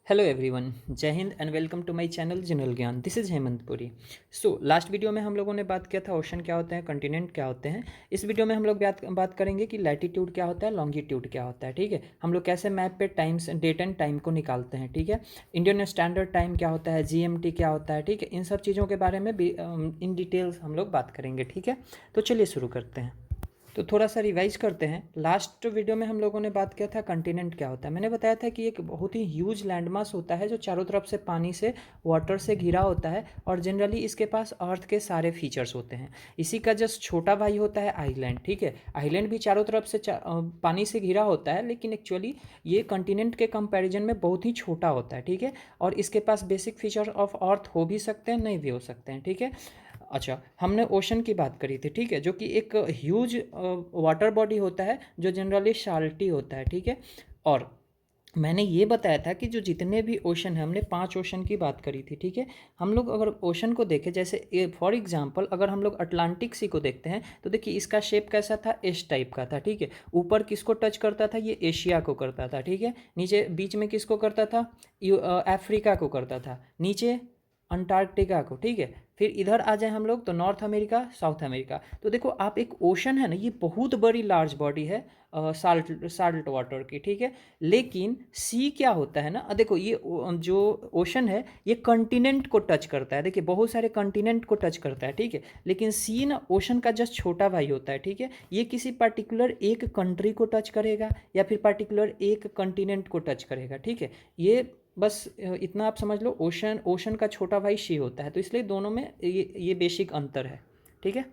Hello everyone, जय हिंद and welcome to my channel general ज्ञान। This is Hemant Puri. Last video में हम लोगों ने बात किया था ओशन क्या होते हैं, कॉन्टिनेंट क्या होते हैं। इस वीडियो में हम लोग बात करेंगे कि लैटिट्यूड क्या होता है, लॉन्गिट्यूड क्या होता है। ठीक है, हम लोग कैसे मैप पे टाइम्स डेट एंड टाइम को निकालते हैं। ठीक है, इंडियन स्टैंडर्ड टाइम क्या होता है, जीएमटी क्या होता है। ठीक है, इन सब चीज़ों के बारे में भी इन डिटेल्स हम लोग बात करेंगे। ठीक है, तो चलिए शुरू करते हैं। तो थोड़ा सा रिवाइज करते हैं। लास्ट वीडियो में हम लोगों ने बात किया था कंटिनेंट क्या होता है। मैंने बताया था कि एक बहुत ही ह्यूज लैंडमास होता है जो चारों तरफ से पानी से, वाटर से घिरा होता है और जनरली इसके पास अर्थ के सारे फीचर्स होते हैं। इसी का जस्ट छोटा भाई होता है आइलैंड। ठीक है, आइलैंड भी चारों तरफ से पानी से घिरा होता है, लेकिन एक्चुअली ये कंटिनेंट के कंपैरिजन में बहुत ही छोटा होता है। ठीक है, और इसके पास बेसिक फीचर ऑफ अर्थ हो भी सकते हैं, नहीं भी हो सकते हैं। ठीक है, अच्छा, हमने ओशन की बात करी थी। ठीक है, जो कि एक ह्यूज वाटर बॉडी होता है जो जनरली साल्टी होता है। ठीक है, और मैंने ये बताया था कि जो जितने भी ओशन हैं, हमने 5 ओशन की बात करी थी। ठीक है, हम लोग अगर ओशन को देखें, जैसे फॉर एग्जांपल अगर हम लोग अटलांटिक सी को देखते हैं तो देखिए इसका शेप कैसा था, एस टाइप का था। ठीक है, ऊपर किसको टच करता था, ये एशिया को करता था। ठीक है, नीचे बीच में किसको करता था, अफ्रीका को करता था, नीचे अंटार्कटिका को। ठीक है, फिर इधर आ जाए हम लोग तो नॉर्थ अमेरिका, साउथ अमेरिका। तो देखो आप, एक ओशन है ना, ये बहुत बड़ी लार्ज बॉडी है साल्ट वाटर की। ठीक है, लेकिन सी क्या होता है ना, देखो ये जो ओशन है ये कंटिनेंट को टच करता है। देखिए बहुत सारे कंटिनेंट को टच करता है। ठीक है, लेकिन सी ना ओशन का जस्ट छोटा भाई होता है। ठीक है, ये किसी पर्टिकुलर एक कंट्री को टच करेगा या फिर पर्टिकुलर एक कंटिनेंट को टच करेगा। ठीक है, ये बस इतना आप समझ लो, ओशन ओशन का छोटा भाई शी होता है, तो इसलिए दोनों में ये बेसिक अंतर है। ठीक है,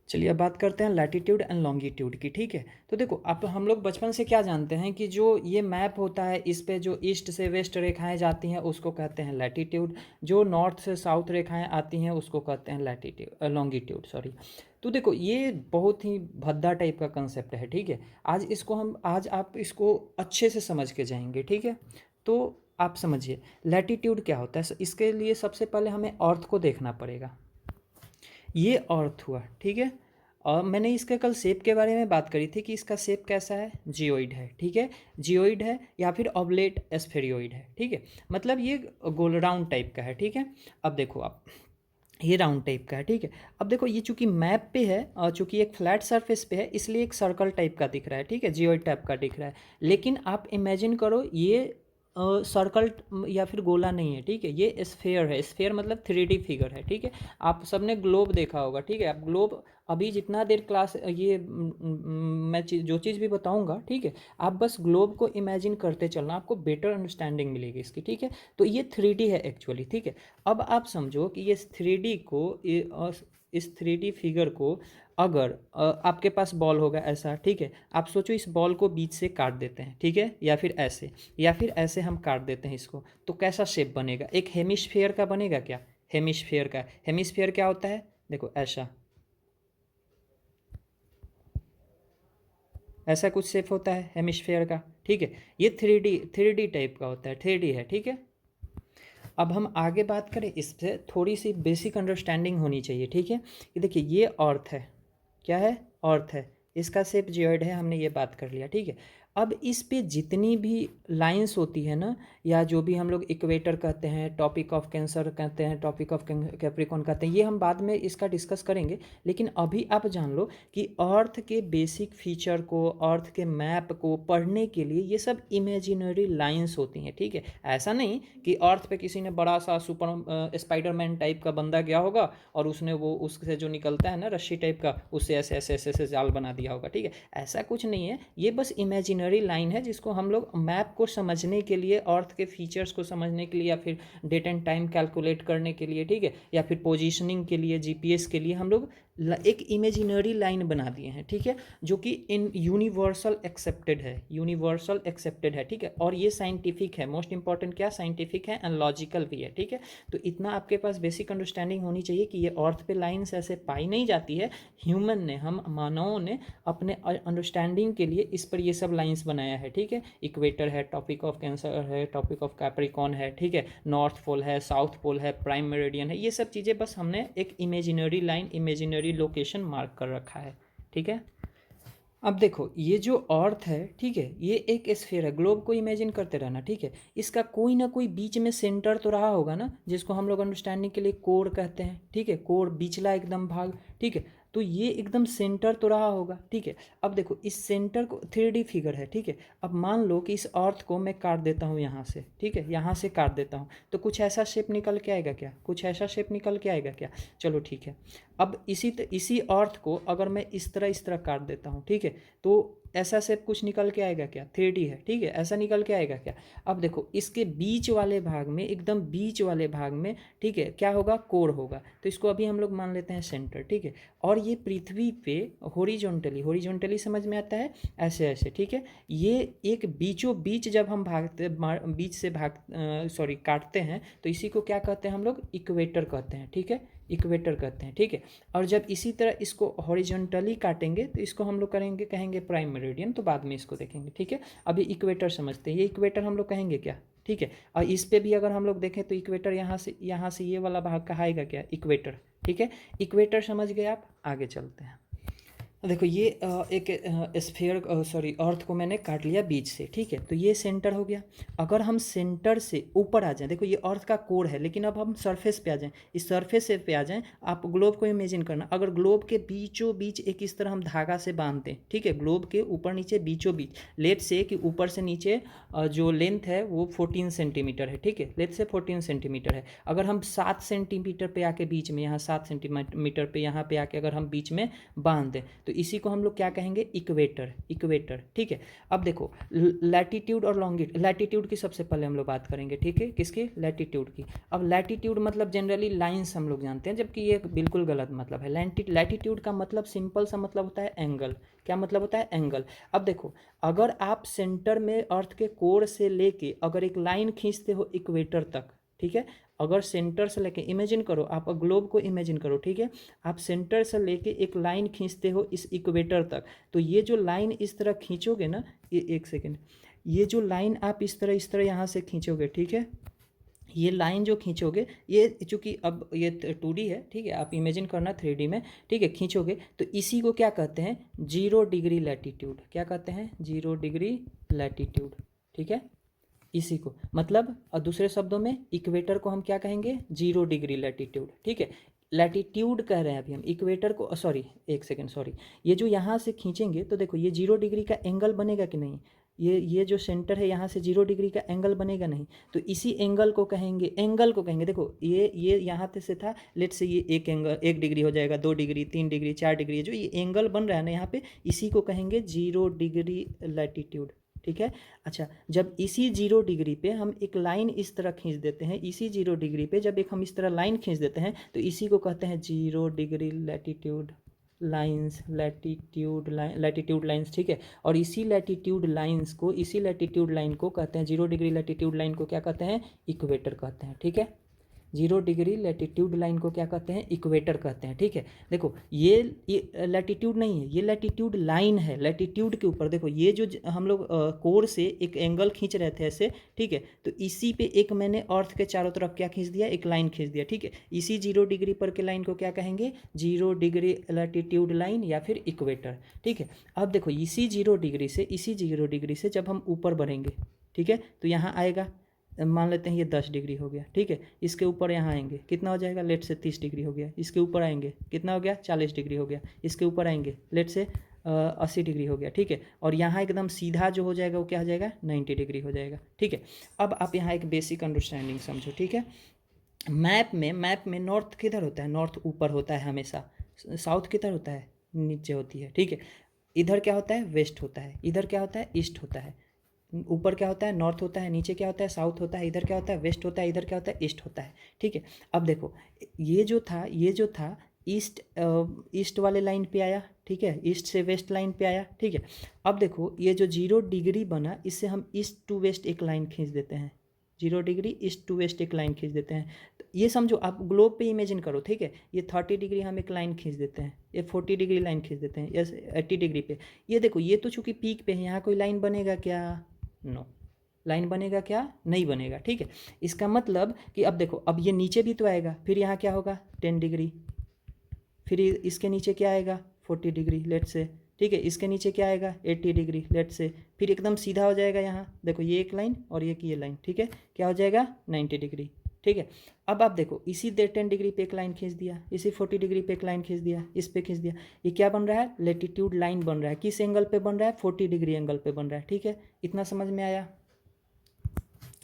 चलिए अब बात करते हैं लैटिट्यूड एंड लॉन्गिट्यूड की। ठीक है, तो देखो अब हम लोग बचपन से क्या जानते हैं कि जो ये मैप होता है इस पे जो ईस्ट से वेस्ट रेखाएं जाती हैं उसको कहते हैं लैटिट्यूड, जो नॉर्थ से साउथ रेखाएं आती हैं उसको कहते हैं लैटिट्यूड, लॉन्गिट्यूड सॉरी। तो देखो ये बहुत ही भद्दा टाइप का कंसेप्ट है। ठीक है, आज आप इसको अच्छे से समझ के जाएंगे। ठीक है, तो आप समझिए लैटिट्यूड क्या होता है। इसके लिए सबसे पहले हमें अर्थ को देखना पड़ेगा। ये अर्थ हुआ। ठीक है, और मैंने इसके कल शेप के बारे में बात करी थी कि इसका शेप कैसा है, जियोइड है। ठीक है, जियोइड है या फिर ऑब्लेट स्फेरियोइड है। ठीक है, मतलब ये गोल राउंड टाइप का है। ठीक है, अब देखो आप, ये राउंड टाइप का है। ठीक है, अब देखो ये चूंकि मैप पे है और चूंकि एक फ्लैट सरफेस पे है इसलिए एक सर्कल टाइप का दिख रहा है। ठीक है, जियोइड टाइप का दिख रहा है, लेकिन आप इमेजिन करो ये सर्कल या फिर गोला नहीं है। ठीक है, ये स्फेयर है। स्फेयर मतलब 3D फिगर है। ठीक है, आप सबने ग्लोब देखा होगा। ठीक है, आप ग्लोब अभी जितना देर क्लास ये मैं जो चीज़ भी बताऊंगा, ठीक है, आप बस ग्लोब को इमेजिन करते चलना, आपको बेटर अंडरस्टैंडिंग मिलेगी इसकी। ठीक है, तो ये 3D है एक्चुअली। ठीक है, अब आप समझो कि ये 3D को इस 3D फिगर को अगर आपके पास बॉल होगा ऐसा। ठीक है, आप सोचो इस बॉल को बीच से काट देते हैं। ठीक है, या फिर ऐसे हम काट देते हैं इसको, तो कैसा शेप बनेगा, एक हेमिस्फेयर का बनेगा क्या, हेमिस्फेयर का। हेमिस्फेयर क्या होता है, देखो ऐसा, ऐसा कुछ शेप होता है हेमिस्फेयर का। ठीक है, ये 3D टाइप का होता है, 3D है। ठीक है, अब हम आगे बात करें, इससे थोड़ी सी बेसिक अंडरस्टैंडिंग होनी चाहिए। ठीक है, कि देखिए ये अर्थ है, क्या है, अर्थ है, इसका शेप जियोइड है, हमने ये बात कर लिया। ठीक है, अब इस पे जितनी भी लाइंस होती है ना, या जो भी हम लोग इक्वेटर कहते हैं, टॉपिक ऑफ कैंसर कहते हैं, टॉपिक ऑफ कैप्रिकॉन कहते हैं, ये हम बाद में इसका डिस्कस करेंगे। लेकिन अभी आप जान लो कि अर्थ के बेसिक फीचर को, अर्थ के मैप को पढ़ने के लिए ये सब इमेजिनरी लाइंस होती हैं। ठीक है, ऐसा नहीं कि अर्थ पे किसी ने बड़ा सा सुपर स्पाइडरमैन टाइप का बंदा गया होगा और उसने वो उससे जो निकलता है ना रस्सी टाइप का, उससे ऐसे ऐसे ऐसे ऐसे जाल बना दिया होगा। ठीक है, ऐसा कुछ नहीं है, ये बस इमेजिनरी लाइन है जिसको हम लोग मैप को समझने के लिए, अर्थ के फीचर्स को समझने के लिए, या फिर डेट एंड टाइम कैलकुलेट करने के लिए, ठीक है, या फिर पोजीशनिंग के लिए, जीपीएस के लिए हम लोग एक इमेजिनरी लाइन बना दिए हैं। ठीक है, जो कि इन यूनिवर्सल एक्सेप्टेड है, यूनिवर्सल एक्सेप्टेड है। ठीक है, और ये साइंटिफिक है, मोस्ट इंपॉर्टेंट क्या, साइंटिफिक है एंड लॉजिकल भी है। ठीक है, तो इतना आपके पास बेसिक अंडरस्टैंडिंग होनी चाहिए कि ये अर्थ पे लाइन्स ऐसे पाई नहीं जाती है, ह्यूमन ने, हम मानवों ने अपने अंडरस्टैंडिंग के लिए इस पर ये सब लाइन्स बनाया है। ठीक है, इक्वेटर है, टॉपिक ऑफ कैंसर है, टॉपिक ऑफ कैप्रिकॉन है। ठीक है, नॉर्थ पोल है, साउथ पोल है, प्राइम मेरिडियन है, ये सब चीज़ें बस हमने एक imaginary line, imaginary location mark कर रखा है। ठीक है, अब देखो ये जो अर्थ है, ठीक है, ये एक स्फीयर है। ग्लोब को इमेजिन करते रहना, ठीक है। इसका कोई ना कोई बीच में सेंटर तो रहा होगा ना, जिसको हम लोग अंडरस्टैंडिंग के लिए कोर कहते हैं, ठीक है। कोर बिचला एकदम भाग, ठीक है। तो ये एकदम सेंटर तो रहा होगा, ठीक है। अब देखो इस सेंटर को 3D फिगर है, ठीक है। अब मान लो कि इस अर्थ को मैं काट देता हूँ यहाँ से, ठीक है, यहाँ से काट देता हूँ, तो कुछ ऐसा शेप निकल के आएगा क्या? कुछ ऐसा शेप निकल के आएगा क्या? चलो ठीक है। अब इसी अर्थ को अगर मैं इस तरह काट देता हूँ, ठीक है, तो ऐसा शेप कुछ निकल के आएगा क्या? 3D है, ठीक है, ऐसा निकल के आएगा क्या? अब देखो इसके बीच वाले भाग में, एकदम बीच वाले भाग में, ठीक है, क्या होगा? कोर होगा। तो इसको अभी हम लोग मान लेते हैं सेंटर, ठीक है। और ये पृथ्वी पे हॉरिजॉन्टली समझ में आता है, ऐसे ऐसे, ठीक है। ये एक बीचों बीच जब हम बीच से काटते हैं, तो इसी को क्या कहते हैं हम लोग? इक्वेटर कहते हैं, ठीक है, इक्वेटर कहते हैं, ठीक है। और जब इसी तरह इसको हॉरिजॉन्टली काटेंगे तो इसको हम लोग कहेंगे प्राइम मेरिडियन, तो बाद में इसको देखेंगे, ठीक है। अभी इक्वेटर समझते हैं, ये इक्वेटर हम लोग कहेंगे क्या? ठीक है। और इस पे भी अगर हम लोग देखें तो इक्वेटर यहाँ से ये वाला भाग कहाएगा क्या? इक्वेटर, ठीक है। इक्वेटर समझ गए आप? आगे चलते हैं। देखो ये एक अर्थ को मैंने काट लिया बीच से, ठीक है, तो ये सेंटर हो गया। अगर हम सेंटर से ऊपर आ जाएं, देखो ये अर्थ का कोर है, लेकिन अब हम सरफेस पे आ जाएं, इस सरफेस पे आ जाएं। आप ग्लोब को इमेजिन करना, अगर ग्लोब के बीचों बीच एक इस तरह हम धागा से बांधते हैं, ठीक है, ग्लोब के ऊपर नीचे बीचों बीच, लेट से कि ऊपर से नीचे जो लेंथ है वो 14 सेंटीमीटर है, ठीक है, लेट से 14 सेंटीमीटर है। अगर हम 7 सेंटीमीटर पे आके बीच में, यहाँ 7 सेंटीमीटर पे यहाँ पे आके अगर हम बीच में बांध दें, तो इसी को हम लोग क्या कहेंगे? इक्वेटर, ठीक है। अब देखो लैटिट्यूड और लॉन्गिट्यूड, लैटिट्यूड की सबसे पहले हम लोग बात करेंगे, ठीक है, किसकी? लैटिट्यूड की। अब लैटिट्यूड मतलब जनरली लाइन्स हम लोग जानते हैं, जबकि ये बिल्कुल गलत मतलब है। लैटिट्यूड का मतलब सिंपल सा मतलब होता है एंगल। क्या मतलब होता है? एंगल। अब देखो अगर आप सेंटर में अर्थ के कोर से लेके अगर एक लाइन खींचते हो इक्वेटर तक, ठीक है, अगर सेंटर से लेके इमेजिन करो, आप ग्लोब को इमेजिन करो, ठीक है, आप सेंटर से लेके एक लाइन खींचते हो इस इक्वेटर तक, तो ये जो लाइन इस तरह खींचोगे ना, ये एक सेकेंड, ये जो लाइन आप इस तरह यहाँ से खींचोगे, ठीक है, ये लाइन जो खींचोगे, ये चूँकि अब ये 2D है, ठीक है, आप इमेजिन करना 3D में, ठीक है, खींचोगे तो इसी को क्या कहते हैं? 0 डिग्री लैटिट्यूड। क्या कहते हैं? 0 डिग्री लैटिट्यूड, ठीक है, इसी को मतलब, और दूसरे शब्दों में इक्वेटर को हम क्या कहेंगे? 0 डिग्री लैटिट्यूड, ठीक है। लैटिट्यूड कह रहे हैं अभी हम, इक्वेटर को सॉरी एक सेकेंड सॉरी, ये जो यहाँ से खींचेंगे तो देखो ये 0 डिग्री का एंगल बनेगा कि नहीं? ये जो सेंटर है यहाँ से 0 डिग्री का एंगल बनेगा नहीं? तो इसी एंगल को कहेंगे, देखो ये यहाँ से था, लेट से ये एक एंगल 1 डिग्री हो जाएगा, 2 डिग्री, 3 डिग्री, 4 डिग्री, जो ये एंगल बन रहा है ना यहाँ पे, इसी को कहेंगे 0 डिग्री लैटिट्यूड, ठीक है। अच्छा, जब इसी 0 डिग्री पे हम एक लाइन इस तरह खींच देते हैं, इसी 0 डिग्री पे जब एक हम इस तरह लाइन खींच देते हैं, तो इसी को कहते हैं 0 degree latitude lines, latitude lines, ठीक है। और इसी लैटिट्यूड लाइन को कहते हैं, 0 डिग्री लैटिट्यूड लाइन को क्या कहते हैं? इक्वेटर कहते हैं, ठीक है। 0 डिग्री लैटिट्यूड लाइन को क्या कहते हैं? इक्वेटर कहते हैं, ठीक है। देखो ये लैटिट्यूड नहीं है, ये लैटिट्यूड लाइन है। लैटिट्यूड के ऊपर देखो ये जो हम लोग कोर से एक एंगल खींच रहे थे ऐसे, ठीक है, तो इसी पे एक मैंने अर्थ के चारों तरफ क्या खींच दिया? एक लाइन खींच दिया, ठीक है। इसी 0 डिग्री पर के लाइन को क्या कहेंगे? 0 डिग्री लैटिट्यूड लाइन या फिर इक्वेटर, ठीक है। अब देखो इसी 0 डिग्री से जब हम ऊपर बढ़ेंगे, ठीक है, तो यहाँ आएगा, मान लेते हैं ये 10 डिग्री हो गया, ठीक है। इसके ऊपर यहाँ आएंगे, कितना हो जाएगा? लेट से 30 डिग्री हो गया। इसके ऊपर आएंगे, कितना हो गया? 40 डिग्री हो गया। इसके ऊपर आएंगे, लेट से 80 डिग्री हो गया, ठीक है। और यहाँ एकदम सीधा जो हो जाएगा वो क्या हो जाएगा? 90 डिग्री हो जाएगा, ठीक है। अब आप यहाँ एक बेसिक अंडरस्टैंडिंग समझो, ठीक है। मैप में नॉर्थ किधर होता है? नॉर्थ ऊपर होता है हमेशा। साउथ किधर होता है? नीचे होती है, ठीक है। इधर क्या होता है? वेस्ट होता है। इधर क्या होता है? ईस्ट होता है। ऊपर क्या होता है? नॉर्थ होता है। नीचे क्या होता है? साउथ होता है। इधर क्या होता है? वेस्ट होता है। इधर क्या होता है? ईस्ट होता है, ठीक है। अब देखो ये जो था ईस्ट वाले लाइन पे आया, ठीक है, ईस्ट से वेस्ट लाइन पे आया, ठीक है। अब देखो ये जो 0 डिग्री बना, इससे हम ईस्ट टू वेस्ट एक लाइन खींच देते हैं। 0 डिग्री ईस्ट टू वेस्ट एक लाइन खींच देते हैं। तो ये समझो, आप ग्लोब पे इमेजिन करो, ठीक है। ये 30 डिग्री हम एक लाइन खींच देते हैं, ये 40 डिग्री लाइन खींच देते हैं, यस 80 डिग्री पे। ये देखो ये तो चूँकि पीक पे है, यहाँ कोई लाइन बनेगा क्या? नो, लाइन बनेगा क्या? नहीं बनेगा, ठीक है। इसका मतलब कि अब देखो, अब ये नीचे भी तो आएगा, फिर यहाँ क्या होगा? 10 डिग्री, फिर इसके नीचे क्या आएगा? 40 डिग्री, लेट से ठीक है। इसके नीचे क्या आएगा 80 डिग्री लेट से, फिर एकदम सीधा हो जाएगा यहाँ देखो ये एक लाइन और ये लाइन, ठीक है, क्या हो जाएगा 90 डिग्री, ठीक है। अब आप देखो इसी 10 डिग्री पे एक लाइन खींच दिया, इसी 40 डिग्री पे एक लाइन खींच दिया, इस पे खींच दिया, ये क्या बन रहा है लेटीट्यूड लाइन बन रहा है। किस एंगल पे बन रहा है 40 डिग्री एंगल पे बन रहा है, ठीक है। इतना समझ में आया।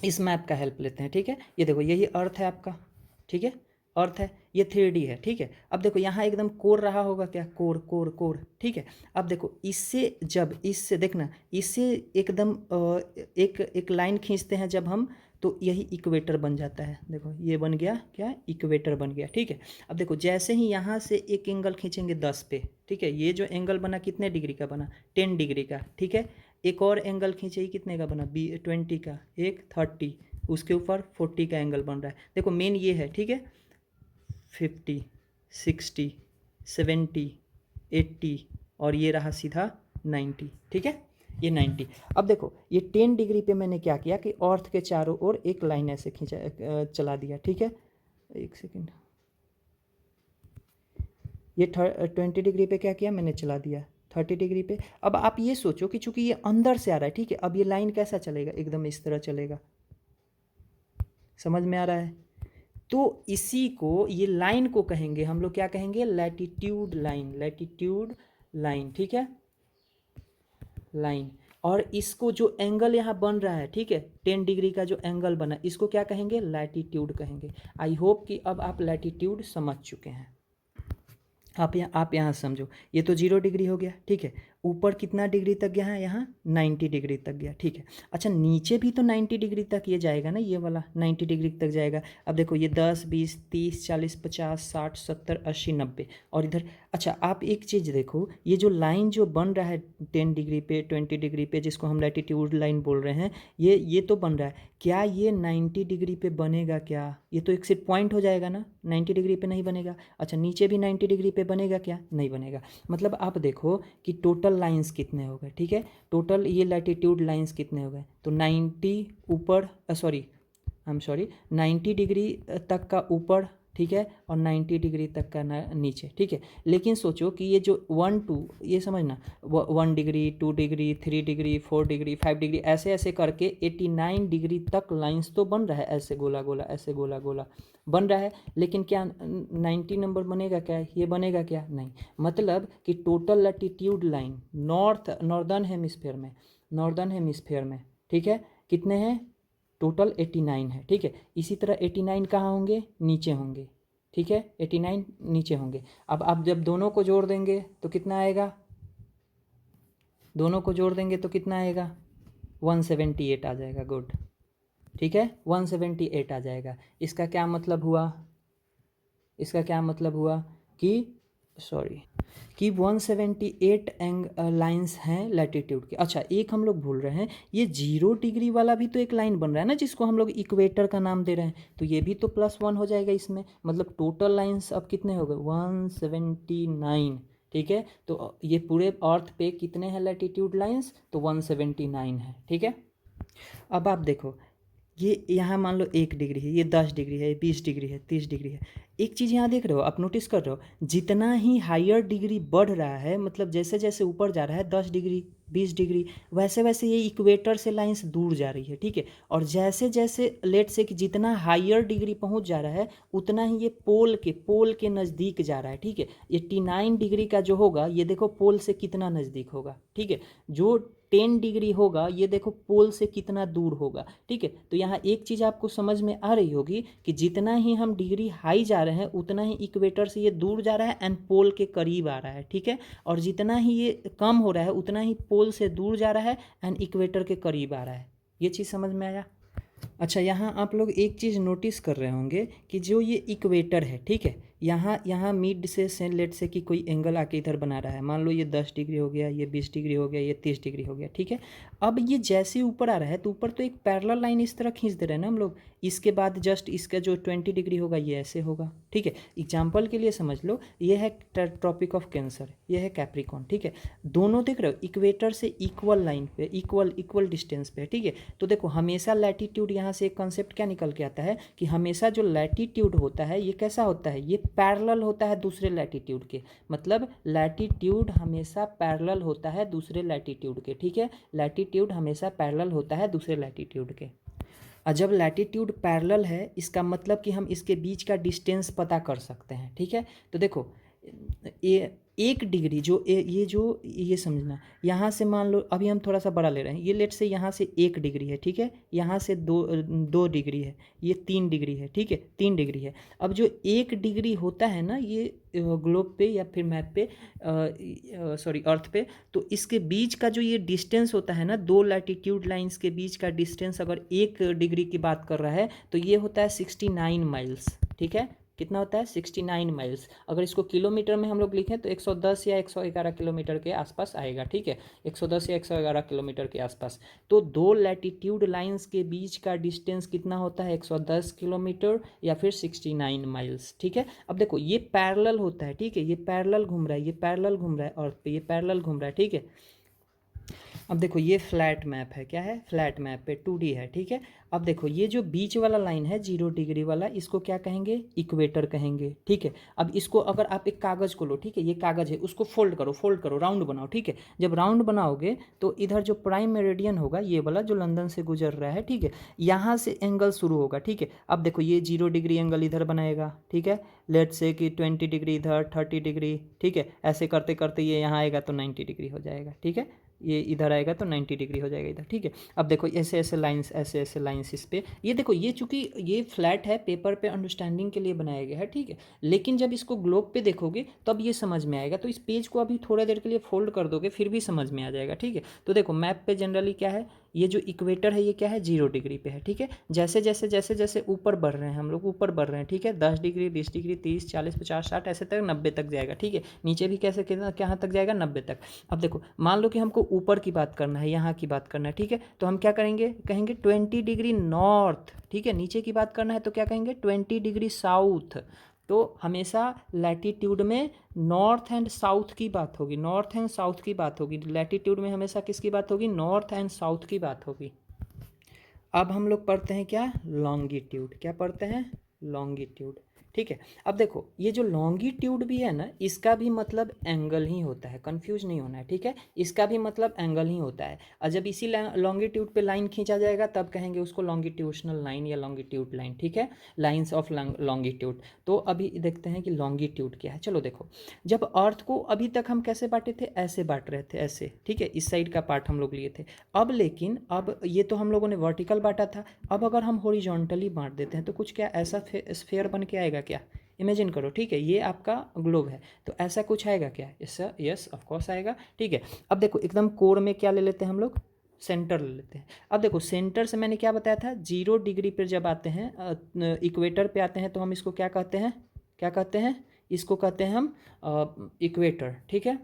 इस मैप का हेल्प लेते हैं, ठीक है। ये देखो यही अर्थ है आपका, ठीक है, अर्थ है, ये 3D है, ठीक है। अब देखो यहाँ एकदम कोर रहा होगा क्या, कोर कोर कोर, ठीक है। अब देखो इससे जब इससे देखना इससे एकदम एक लाइन खींचते हैं जब हम, तो यही इक्वेटर बन जाता है। देखो ये बन गया क्या, इक्वेटर बन गया, ठीक है। अब देखो जैसे ही यहाँ से एक एंगल खींचेंगे 10 पे, ठीक है, ये जो एंगल बना कितने डिग्री का बना 10 डिग्री का, ठीक है। एक और एंगल खींचे ही कितने का बना 20 का, एक 30, उसके ऊपर 40 का एंगल बन रहा है। देखो मेन ये है, ठीक है, 50, 60, 70, 80 और ये रहा सीधा 90, ठीक है, ये 90। अब देखो ये 10 डिग्री पे मैंने क्या किया कि अर्थ के चारों ओर एक लाइन ऐसे खींचा चला दिया, ठीक है। एक सेकेंड, ये 20 डिग्री पे क्या किया मैंने चला दिया 30 डिग्री पे। अब आप ये सोचो कि चूंकि ये अंदर से आ रहा है, ठीक है, अब ये लाइन कैसा चलेगा, एकदम इस तरह चलेगा, समझ में आ रहा है। तो इसी को ये लाइन को कहेंगे हम लोग, क्या कहेंगे लैटिट्यूड लाइन, लैटिट्यूड लाइन, ठीक है, लाइन। और इसको जो एंगल यहाँ बन रहा है, ठीक है, 10 डिग्री का जो एंगल बना इसको क्या कहेंगे लैटिट्यूड कहेंगे। आई होप कि अब आप लैटिट्यूड समझ चुके हैं। आप यहाँ समझो, ये तो 0 डिग्री हो गया, ठीक है, ऊपर कितना डिग्री तक गया है यहाँ 90 डिग्री तक गया, ठीक है। अच्छा नीचे भी तो 90 डिग्री तक ये जाएगा ना, ये वाला 90 डिग्री तक जाएगा। अब देखो ये 10, 20, 30, 40, 50, 60, 70, 80, 90 और इधर। अच्छा आप एक चीज़ देखो, ये जो लाइन जो बन रहा है 10 डिग्री पे 20 डिग्री पे, जिसको हम लैटिट्यूड लाइन बोल रहे हैं, ये तो बन रहा है, क्या ये 90 डिग्री पे बनेगा क्या, ये तो एक सिर्फ पॉइंट हो जाएगा ना, 90 डिग्री पे नहीं बनेगा। अच्छा नीचे भी 90 डिग्री पे बनेगा क्या, नहीं बनेगा। मतलब आप देखो कि टोटल लाइंस कितने हो गए, ठीक है, टोटल ये लैटिट्यूड लाइंस कितने हो गए, तो 90 ऊपर सॉरी 90 डिग्री तक का ऊपर, ठीक है, और 90 डिग्री तक का नीचे, ठीक है। लेकिन सोचो कि ये जो 1 2 ये समझना 1 degree 2 degree 3 degree 4 degree 5 degree ऐसे ऐसे करके 89 डिग्री तक लाइंस तो बन रहा है, ऐसे गोला गोला ऐसे गोला गोला बन रहा है। लेकिन क्या 90 नंबर बनेगा क्या, ये बनेगा क्या, नहीं। मतलब कि total latitude line northern hemisphere में, ठीक है, कितने हैं टोटल 89 है, ठीक है। इसी तरह 89 कहाँ होंगे, नीचे होंगे, ठीक है, 89 नीचे होंगे। अब आप जब दोनों को जोड़ देंगे तो कितना आएगा, दोनों को जोड़ देंगे तो कितना आएगा 178 आ जाएगा, गुड, ठीक है, 178 आ जाएगा। इसका क्या मतलब हुआ, इसका क्या मतलब हुआ कि 178 लाइंस हैं लैटिट्यूड के। अच्छा एक हम लोग भूल रहे हैं, ये 0 डिग्री वाला भी तो एक लाइन बन रहा है ना, जिसको हम लोग इक्वेटर का नाम दे रहे हैं, तो ये भी तो +1 हो जाएगा इसमें। मतलब टोटल लाइंस अब कितने हो गए 179, ठीक है। तो ये पूरे अर्थ पे कितने हैं लैटिट्यूड लाइंस, तो 179 है, ठीक है। अब आप देखो ये यहाँ मान लो 1 डिग्री है, ये 10 डिग्री है, 20 डिग्री है, 30 डिग्री है। एक चीज़ यहाँ देख रहे हो, आप नोटिस कर रहे हो, जितना ही हायर डिग्री बढ़ रहा है, मतलब जैसे जैसे ऊपर जा रहा है 10 डिग्री 20 डिग्री, वैसे वैसे ये इक्वेटर से लाइंस दूर जा रही है, ठीक है। और जैसे जैसे लेट से कि जितना हायर डिग्री पहुँच जा रहा है उतना ही ये पोल के नज़दीक जा रहा है, ठीक है। 89 डिग्री का जो होगा ये देखो पोल से कितना नज़दीक होगा, ठीक है। जो 10 डिग्री होगा ये देखो पोल से कितना दूर होगा, ठीक है। तो यहाँ एक चीज़ आपको समझ में आ रही होगी कि जितना ही हम डिग्री हाई जा रहे हैं उतना ही इक्वेटर से ये दूर जा रहा है एंड पोल के करीब आ रहा है, ठीक है। और जितना ही ये कम हो रहा है उतना ही पोल से दूर जा रहा है एंड इक्वेटर के करीब आ रहा है। ये चीज़ समझ में आया। अच्छा यहाँ आप लोग एक चीज़ नोटिस कर रहे होंगे कि जो ये इक्वेटर है, ठीक है, यहाँ मिड से लेट से कि कोई एंगल आके इधर बना रहा है, मान लो ये 10 डिग्री हो गया, ये 20 डिग्री हो गया, ये 30 डिग्री हो गया, ठीक है। अब ये जैसे ऊपर आ रहा है तो ऊपर तो एक पैरेलल लाइन इस तरह खींच दे रहे हैं ना हम लोग, इसके बाद जस्ट इसका जो 20 डिग्री होगा ये ऐसे होगा, ठीक है। एग्जाम्पल के लिए समझ लो ये है ट्रॉपिक ऑफ कैंसर, ये है कैप्रिकॉन, ठीक है। दोनों देख रहे हो इक्वेटर से इक्वल लाइन पे, इक्वल डिस्टेंस पे, ठीक है। तो देखो हमेशा लैटिट्यूड यहाँ से एक कॉन्सेप्ट क्या निकल के आता है कि हमेशा जो लैटिट्यूड होता है ये कैसा होता है, ये पैरेलल होता है दूसरे लैटिट्यूड के, मतलब लैटिट्यूड हमेशा पैरेलल होता है दूसरे लैटिट्यूड के, ठीक है, लैटिट्यूड हमेशा पैरेलल होता है दूसरे लैटिट्यूड के। और जब लैटिट्यूड पैरेलल है इसका मतलब कि हम इसके बीच का डिस्टेंस पता कर सकते हैं, ठीक है। तो देखो ये 1 डिग्री ये समझना, यहाँ से मान लो अभी हम थोड़ा सा बड़ा ले रहे हैं, ये लेट से यहाँ से 1 डिग्री है, ठीक है, यहाँ से 2 डिग्री है, ये 3 डिग्री है, ठीक है, 3 डिग्री है। अब जो 1 डिग्री होता है ना ये ग्लोब पे या फिर मैप पे सॉरी अर्थ पे, तो इसके बीच का जो ये डिस्टेंस होता है ना, दो लैटिट्यूड लाइंस के बीच का डिस्टेंस अगर 1 डिग्री की बात कर रहा है तो ये होता है 69 माइल्स, ठीक है। कितना होता है 69 माइल्स। अगर इसको किलोमीटर में हम लोग लिखें तो 110 या 111 किलोमीटर के आसपास आएगा, ठीक है, 110 या 111 किलोमीटर के आसपास। तो दो लैटिट्यूड लाइंस के बीच का डिस्टेंस कितना होता है 110 किलोमीटर या फिर 69 माइल्स, ठीक है। अब देखो ये पैरेलल होता है, ठीक है, ये पैरेलल घूम रहा है, ये पैरेलल घूम रहा है अर्थ पे, ये पैरेलल घूम रहा है, ठीक है। अब देखो ये फ्लैट मैप है, क्या है, फ्लैट मैप पे 2D है, ठीक है। अब देखो ये जो बीच वाला लाइन है 0 डिग्री वाला, इसको क्या कहेंगे, इक्वेटर कहेंगे, ठीक है। अब इसको अगर आप एक कागज़ को लो, ठीक है, ये कागज़ है, उसको फोल्ड करो, राउंड बनाओ, ठीक है। जब राउंड बनाओगे तो इधर जो प्राइम मेरिडियन होगा ये वाला जो लंदन से गुजर रहा है, ठीक है, यहाँ से एंगल शुरू होगा, ठीक है। अब देखो ये 0 डिग्री एंगल इधर बनाएगा, ठीक है, लेट से कि 20 डिग्री इधर, 30 डिग्री, ठीक है, ऐसे करते करते ये यहाँ आएगा तो 90 डिग्री हो जाएगा, ठीक है, ये इधर आएगा तो 90 डिग्री हो जाएगा इधर, ठीक है। अब देखो ऐसे ऐसे लाइंस, ऐसे ऐसे लाइंस इस पे, ये देखो ये चूंकि ये फ्लैट है, पेपर पे अंडरस्टैंडिंग के लिए बनाया गया है, ठीक है, लेकिन जब इसको ग्लोब पे देखोगे तब ये समझ में आएगा। तो इस पेज को अभी थोड़ा देर के लिए फोल्ड कर दोगे फिर भी समझ में आ जाएगा, ठीक है। तो देखो मैप पे जनरली क्या है, ये जो इक्वेटर है ये क्या है 0 डिग्री पे है, ठीक है। जैसे जैसे जैसे जैसे ऊपर बढ़ रहे हैं हम लोग, ऊपर बढ़ रहे हैं, ठीक है, 10 डिग्री 20 डिग्री 30 40 50 60 ऐसे तक 90 तक जाएगा, ठीक है। नीचे भी कैसे कितना कहाँ तक जाएगा 90 तक। अब देखो मान लो कि हमको ऊपर की बात करना है, यहाँ की बात करना है, ठीक है, तो हम क्या करेंगे, कहेंगे 20 डिग्री नॉर्थ, ठीक है। नीचे की बात करना है तो क्या कहेंगे 20 डिग्री साउथ। तो हमेशा लैटिट्यूड में नॉर्थ एंड साउथ की बात होगी, नॉर्थ एंड साउथ की बात होगी, लैटिट्यूड में हमेशा किसकी बात होगी, नॉर्थ एंड साउथ की बात होगी। अब हम लोग पढ़ते हैं क्या, लॉन्गिट्यूड, क्या पढ़ते हैं, लॉन्गिट्यूड, ठीक है। अब देखो ये जो लॉन्गिट्यूड भी है ना, इसका भी मतलब एंगल ही होता है, कंफ्यूज नहीं होना है, ठीक है, इसका भी मतलब एंगल ही होता है। और जब इसी लॉन्गिट्यूड पे लाइन खींचा जाएगा तब कहेंगे उसको लॉन्गिट्यूशनल लाइन या लॉन्गिट्यूड लाइन, ठीक है, लाइंस ऑफ लॉन्गिट्यूड। तो अभी देखते हैं कि लॉन्गिट्यूड क्या है। चलो देखो, जब अर्थ को अभी तक हम कैसे बांटे थे, ऐसे बांट रहे थे, ऐसे, ठीक है, इस साइड का पार्ट हम लोग लिए थे। अब लेकिन अब ये तो हम लोगों ने वर्टिकल बांटा था, अब अगर हम हॉरिजॉन्टली बांट देते हैं तो कुछ क्या ऐसा स्फेयर बन के आएगा क्या, इमेजिन करो, ठीक है, ये आपका ग्लोब है तो ऐसा कुछ आएगा क्या, यस ऑफ कोर्स आएगा, ठीक है। अब देखो एकदम कोर में क्या ले लेते हैं हम लोग, सेंटर ले लेते हैं। अब देखो सेंटर से मैंने क्या बताया था, 0 डिग्री पर जब आते हैं, इक्वेटर पे आते हैं तो हम इसको क्या कहते हैं, क्या कहते हैं, इसको कहते हैं हम इक्वेटर, ठीक है,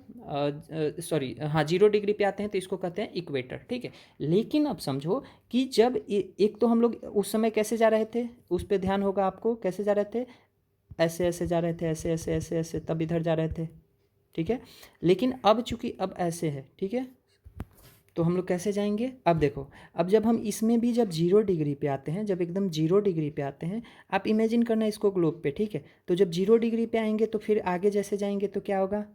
सॉरी हाँ 0 डिग्री पे आते हैं तो इसको कहते हैं इक्वेटर, ठीक है। लेकिन अब समझो कि जब एक तो हम लोग उस समय कैसे जा रहे थे, उस पर ध्यान होगा आपको, कैसे जा रहे थे, ऐसे ऐसे जा रहे थे, ऐसे ऐसे ऐसे ऐसे, तब इधर जा रहे थे, ठीक है। लेकिन अब चूंकि अब ऐसे है, ठीक है, तो हम लोग कैसे जाएंगे, अब देखो, अब जब हम इसमें भी जब 0 डिग्री पे आते हैं, जब एकदम 0 डिग्री पे आते हैं, आप इमेजिन करना इसको ग्लोब पे, ठीक है, तो जब 0 डिग्री पे आएंगे तो फिर आगे जैसे जाएंगे तो क्या होगा,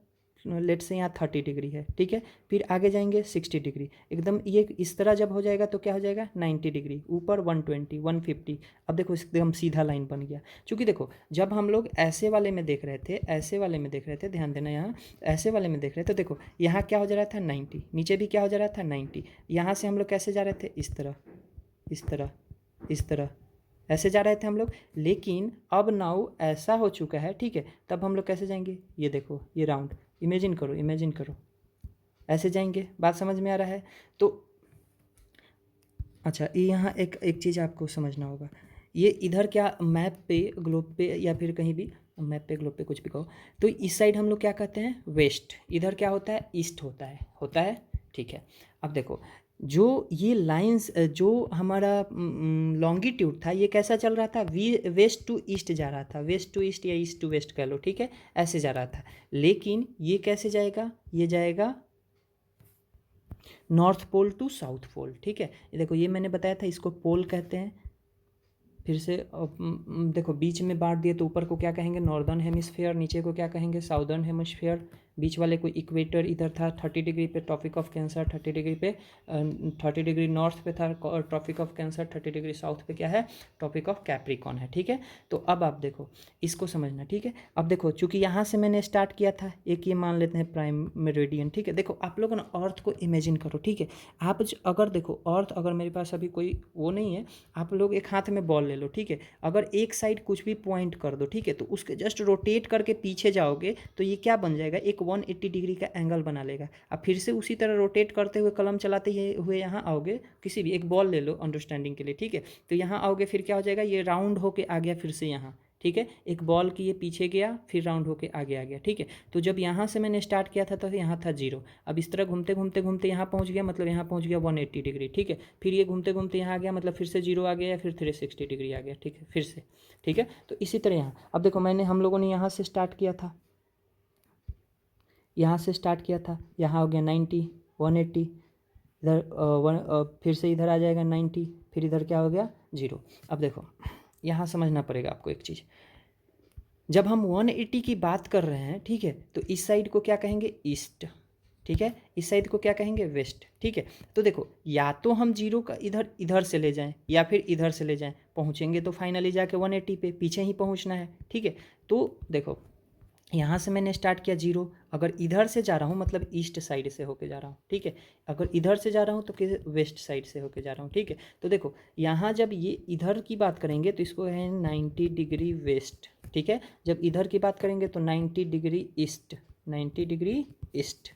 लेट से यहाँ 30 डिग्री है, ठीक है, फिर आगे जाएंगे 60 डिग्री, एकदम ये इस तरह जब हो जाएगा तो क्या हो जाएगा 90 डिग्री, ऊपर 120 150। अब देखो एकदम सीधा लाइन बन गया। चूँकि देखो जब हम लोग ऐसे वाले में देख रहे थे, ऐसे वाले में देख रहे थे, ध्यान देना, यहाँ ऐसे वाले में देख रहे थे तो देखो यहाँ क्या हो जा रहा था 90, नीचे भी क्या हो जा रहा था 90, यहाँ से हम लोग कैसे जा रहे थे, इस तरह इस तरह इस तरह ऐसे जा रहे थे हम लोग। लेकिन अब नाउ ऐसा हो चुका है, ठीक है, तब हम लोग कैसे जाएंगे, ये देखो ये राउंड, इमेजिन करो, इमेजिन करो, ऐसे जाएंगे, बात समझ में आ रहा है। तो अच्छा ये यहाँ एक चीज़ आपको समझना होगा, ये इधर क्या मैप पे ग्लोब पे या फिर कहीं भी मैप पे ग्लोब पे कुछ भी कहो, तो इस साइड हम लोग क्या कहते हैं वेस्ट, इधर क्या होता है ईस्ट होता है, ठीक है। अब देखो जो ये लाइंस जो हमारा लॉन्गिट्यूड था ये कैसा चल रहा था, वेस्ट टू ईस्ट जा रहा था, वेस्ट टू ईस्ट या ईस्ट टू वेस्ट कह लो, ठीक है, ऐसे जा रहा था। लेकिन ये कैसे जाएगा, ये जाएगा north pole to south pole, ठीक है। ये देखो ये मैंने बताया था, इसको पोल कहते हैं, फिर से देखो बीच में बांट दिए तो ऊपर को क्या कहेंगे नॉर्दर्न हेमिस्फेयर, नीचे को क्या कहेंगे साउदर्न हेमिस्फेयर, बीच वाले को इक्वेटर इधर था 30 डिग्री पे ट्रॉपिक ऑफ कैंसर, 30 डिग्री पे 30 डिग्री नॉर्थ पे था tropic of cancer, 30 degree south पे क्या है ट्रॉपिक ऑफ कैप्रिकॉन है। ठीक है, तो अब आप देखो इसको समझना। ठीक है, अब देखो चूंकि यहाँ से मैंने स्टार्ट किया था, एक ये मान लेते हैं प्राइम मेरिडियन। ठीक है, देखो आप लोग ना अर्थ को इमेजिन करो। ठीक है, आप अगर देखो अर्थ, अगर मेरे पास अभी कोई वो नहीं है, आप लोग एक हाथ में बॉल ले लो। ठीक है, अगर एक साइड कुछ भी पॉइंट कर दो, ठीक है, तो उसके जस्ट रोटेट करके पीछे जाओगे तो ये क्या बन जाएगा, एक 180 डिग्री का एंगल बना लेगा। अब फिर से उसी तरह रोटेट करते हुए कलम चलाते हुए यहाँ आओगे, किसी भी एक बॉल ले लो अंडरस्टैंडिंग के लिए। ठीक है, तो यहाँ आओगे फिर क्या हो जाएगा, ये राउंड होके आ गया फिर से यहाँ। ठीक है, एक बॉल की ये पीछे गया फिर राउंड होके आगे आ गया। ठीक है, तो जब यहाँ से मैंने स्टार्ट किया था तो यहाँ था 0, अब इस तरह घूमते घूमते घूमते यहाँ पहुँच गया, मतलब यहाँ पहुँच गया 180 डिग्री। ठीक है, फिर ये घूमते घूमते यहाँ आ गया, मतलब फिर से 0 आ गया, फिर 360 डिग्री आ गया। ठीक है, फिर से। ठीक है, तो इसी तरह यहाँ अब देखो हम लोगों ने यहाँ से स्टार्ट किया था, यहाँ से स्टार्ट किया था, यहाँ हो गया 90, 180, इधर फिर से इधर आ जाएगा 90, फिर इधर क्या हो गया 0। अब देखो यहाँ समझना पड़ेगा आपको एक चीज़, जब हम 180 की बात कर रहे हैं, ठीक है, तो इस साइड को क्या कहेंगे ईस्ट, ठीक है, इस साइड को क्या कहेंगे वेस्ट। ठीक है, तो देखो या तो हम 0 का इधर इधर से ले जाएं या फिर इधर से ले जाएं, पहुँचेंगे तो फाइनली जाके 180 पे पीछे ही पहुँचना है। ठीक है, तो देखो यहाँ से मैंने स्टार्ट किया 0, अगर इधर से जा रहा हूँ मतलब ईस्ट साइड से होके जा रहा हूँ। ठीक है, अगर इधर से जा रहा हूँ तो किस वेस्ट साइड से होके जा रहा हूँ। ठीक है, तो देखो यहाँ जब ये इधर की बात करेंगे तो इसको है 90 डिग्री वेस्ट। ठीक है, जब इधर की बात करेंगे तो 90 डिग्री ईस्ट, 90 डिग्री ईस्ट।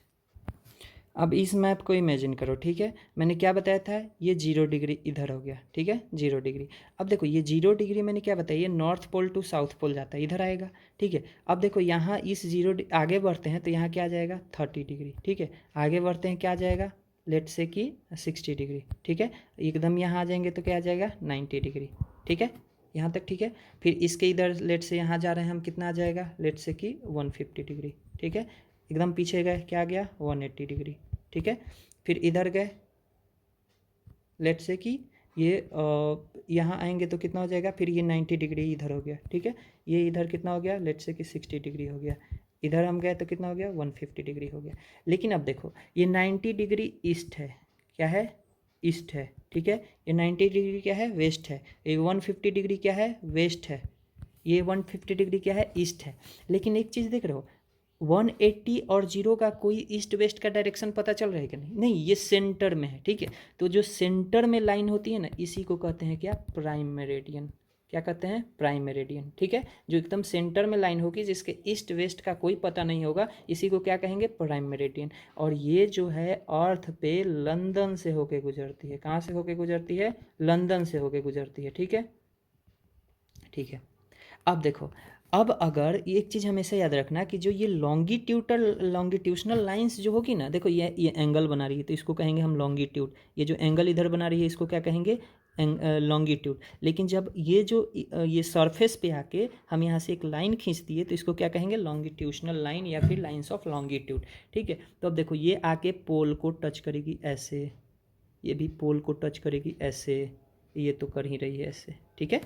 अब इस मैप को इमेजिन करो। ठीक है, मैंने क्या बताया था, ये 0 डिग्री इधर हो गया। ठीक है, 0 डिग्री। अब देखो ये 0 डिग्री मैंने क्या बताया, ये north pole to south pole जाता है, इधर आएगा। ठीक है, अब देखो यहाँ इस 0 आगे बढ़ते हैं तो यहाँ क्या आ जाएगा 30 डिग्री। ठीक है, आगे बढ़ते हैं क्या आ जाएगा, लेट से कि 60 डिग्री। ठीक है, एकदम यहाँ आ जाएंगे तो क्या आ जाएगा 90 डिग्री। ठीक है, यहाँ तक ठीक है। फिर इसके इधर लेट से यहाँ जा रहे हैं हम, कितना आ जाएगा, लेट से कि 150 डिग्री। ठीक है, एकदम पीछे गए क्या आ गया 180 डिग्री। ठीक है, फिर इधर गए लेट से कि ये यहाँ आएंगे तो कितना हो जाएगा, फिर ये 90 डिग्री इधर हो गया। ठीक है, ये इधर कितना हो गया, लेट से कि 60 डिग्री हो गया। इधर हम गए तो कितना हो गया 150 डिग्री हो गया। लेकिन अब देखो ये 90 डिग्री ईस्ट है, क्या है ईस्ट है। ठीक है, ये 90 डिग्री क्या है वेस्ट है, ये 150 डिग्री क्या है वेस्ट है, ये 150 डिग्री क्या है ईस्ट है। लेकिन एक चीज़ देख रहे हो, 180 और 0 का कोई ईस्ट वेस्ट का डायरेक्शन पता चल रहा है कि नहीं, नहीं, ये सेंटर में है। ठीक है, तो जो सेंटर में लाइन होती है ना, इसी को कहते हैं क्या, प्राइम मेरिडियन। क्या कहते हैं, प्राइम मेरिडियन। ठीक है, जो एकदम सेंटर में लाइन होगी जिसके ईस्ट वेस्ट का कोई पता नहीं होगा, इसी को क्या कहेंगे, प्राइम मेरिडियन। और ये जो है अर्थ पे लंदन से होके गुजरती है, कहाँ से होके गुजरती है, लंदन से होके गुजरती है। ठीक है, ठीक है। अब देखो, अब अगर एक चीज़ हमेशा याद रखना कि जो ये लॉन्गिट्यूशनल लाइंस जो होगी ना, देखो ये एंगल बना रही है तो इसको कहेंगे हम लॉन्गिट्यूड, ये जो एंगल इधर बना रही है इसको क्या कहेंगे, लॉन्गिट्यूड। लेकिन जब ये जो ये सरफेस पे आके हम यहाँ से एक लाइन खींच दिए तो इसको क्या कहेंगे, लॉन्गिट्यूशनल लाइन या फिर लाइंस ऑफ लॉन्गिट्यूड। ठीक है, तो अब देखो ये आके पोल को टच करेगी ऐसे, ये भी पोल को टच करेगी ऐसे, ये तो कर ही रही है ऐसे। ठीक है,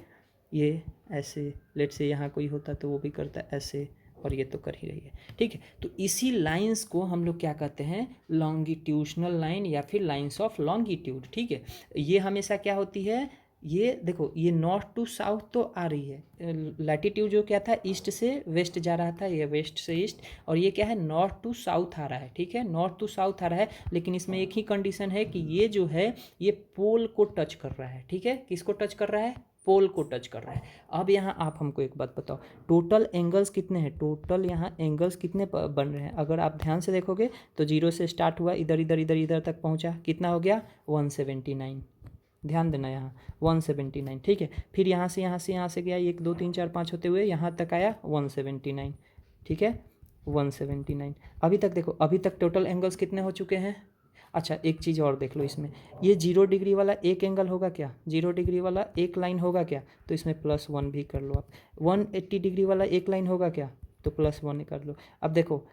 ये ऐसे, लेट से यहाँ कोई होता तो वो भी करता ऐसे, और ये तो कर ही रही है। ठीक है, तो इसी लाइंस को हम लोग क्या कहते हैं, लॉन्गिट्यूशनल लाइन या फिर लाइंस ऑफ लॉन्गिट्यूड। ठीक है, ये हमेशा क्या होती है, ये देखो ये नॉर्थ टू साउथ तो आ रही है, लैटिट्यूड जो क्या था ईस्ट से वेस्ट जा रहा था, ये वेस्ट से ईस्ट, और ये क्या है नॉर्थ टू साउथ आ रहा है। ठीक है, नॉर्थ टू साउथ आ रहा है, लेकिन इसमें एक ही कंडीशन है कि ये जो है ये पोल को टच कर रहा है। ठीक है, किसको टच कर रहा है, पोल को टच कर रहा है। अब यहाँ आप हमको एक बात बताओ, टोटल एंगल्स कितने हैं, टोटल यहाँ एंगल्स कितने बन रहे हैं, अगर आप ध्यान से देखोगे तो 0 से स्टार्ट हुआ, इधर इधर इधर इधर तक पहुँचा, कितना हो गया 179। ध्यान देना यहाँ 179। ठीक है, फिर यहाँ से गया 1 2 3 4 5 होते हुए यहाँ तक आया 179। ठीक है, 179। अभी तक देखो, अभी तक टोटल एंगल्स कितने हो चुके हैं। अच्छा एक चीज़ और देख लो इसमें, ये 0 डिग्री वाला एक एंगल होगा क्या, 0 डिग्री वाला एक लाइन होगा क्या, तो इसमें +1 भी कर लो आप। 180 डिग्री वाला एक लाइन होगा क्या, तो +1 कर लो। अब देखो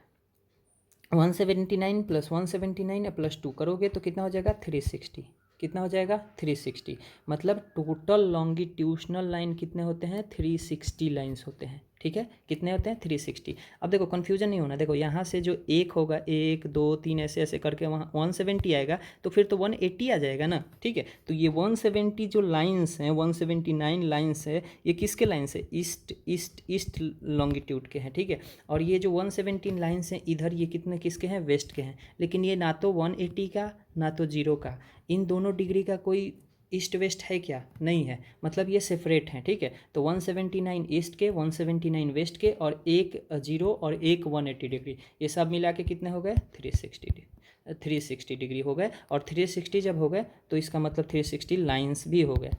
179 + 179 + 2 करोगे तो कितना हो जाएगा 360। कितना हो जाएगा 360। मतलब टोटल लॉन्गिट्यूशनल लाइन कितने होते हैं 360 लाइन्स होते हैं। ठीक है, कितने होते हैं 360। अब देखो कन्फ्यूजन नहीं होना, देखो यहाँ से जो एक होगा 1 2 3 ऐसे ऐसे करके वहाँ 170 आएगा तो फिर तो 180 आ जाएगा ना। ठीक है, तो ये 170 जो लाइन्स हैं 179 लाइन्स है ये किसके लाइन्स है ईस्ट ईस्ट ईस्ट लॉन्गिट्यूड के हैं। ठीक है, और ये जो 117 लाइन्स हैं इधर ये कितने किसके हैं वेस्ट के हैं। लेकिन ये ना तो 180 का ना तो 0 का, इन दोनों डिग्री का कोई ईस्ट वेस्ट है क्या, नहीं है, मतलब ये सेपरेट हैं। ठीक है, तो 179 ईस्ट के 179 वेस्ट के और एक 0 और एक 180 डिग्री, ये सब मिला के कितने हो गए 360 डिग्री हो गए। और 360 जब हो गए तो इसका मतलब 360 लाइन्स भी हो गए।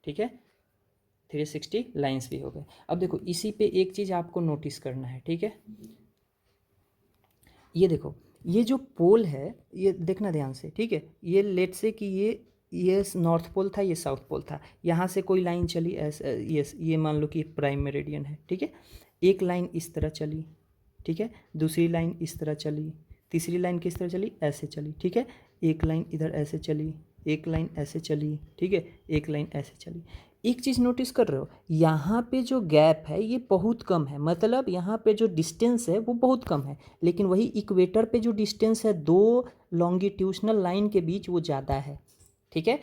ठीक है, 360 लाइन्स भी हो गए। अब देखो इसी पे एक चीज़ आपको नोटिस करना है। ठीक है, ये देखो ये जो पोल है ये देखना ध्यान से। ठीक है, ये लेट से कि ये नॉर्थ पोल था, ये साउथ पोल था, यहाँ से कोई लाइन चली ऐसे, ये मान लो कि प्राइम मेरिडियन है। ठीक है, एक लाइन इस तरह चली, ठीक है, दूसरी लाइन इस तरह चली, तीसरी लाइन किस तरह चली ऐसे चली। ठीक है, एक लाइन इधर ऐसे चली, एक लाइन ऐसे चली। ठीक है, एक लाइन ऐसे चली। एक चीज़ नोटिस कर रहे हो यहाँ पे जो गैप है ये बहुत कम है, मतलब यहाँ पे जो डिस्टेंस है वो बहुत कम है। लेकिन वही इक्वेटर पे जो डिस्टेंस है दो लॉन्गिट्यूशनल लाइन के बीच वो ज़्यादा है। ठीक है,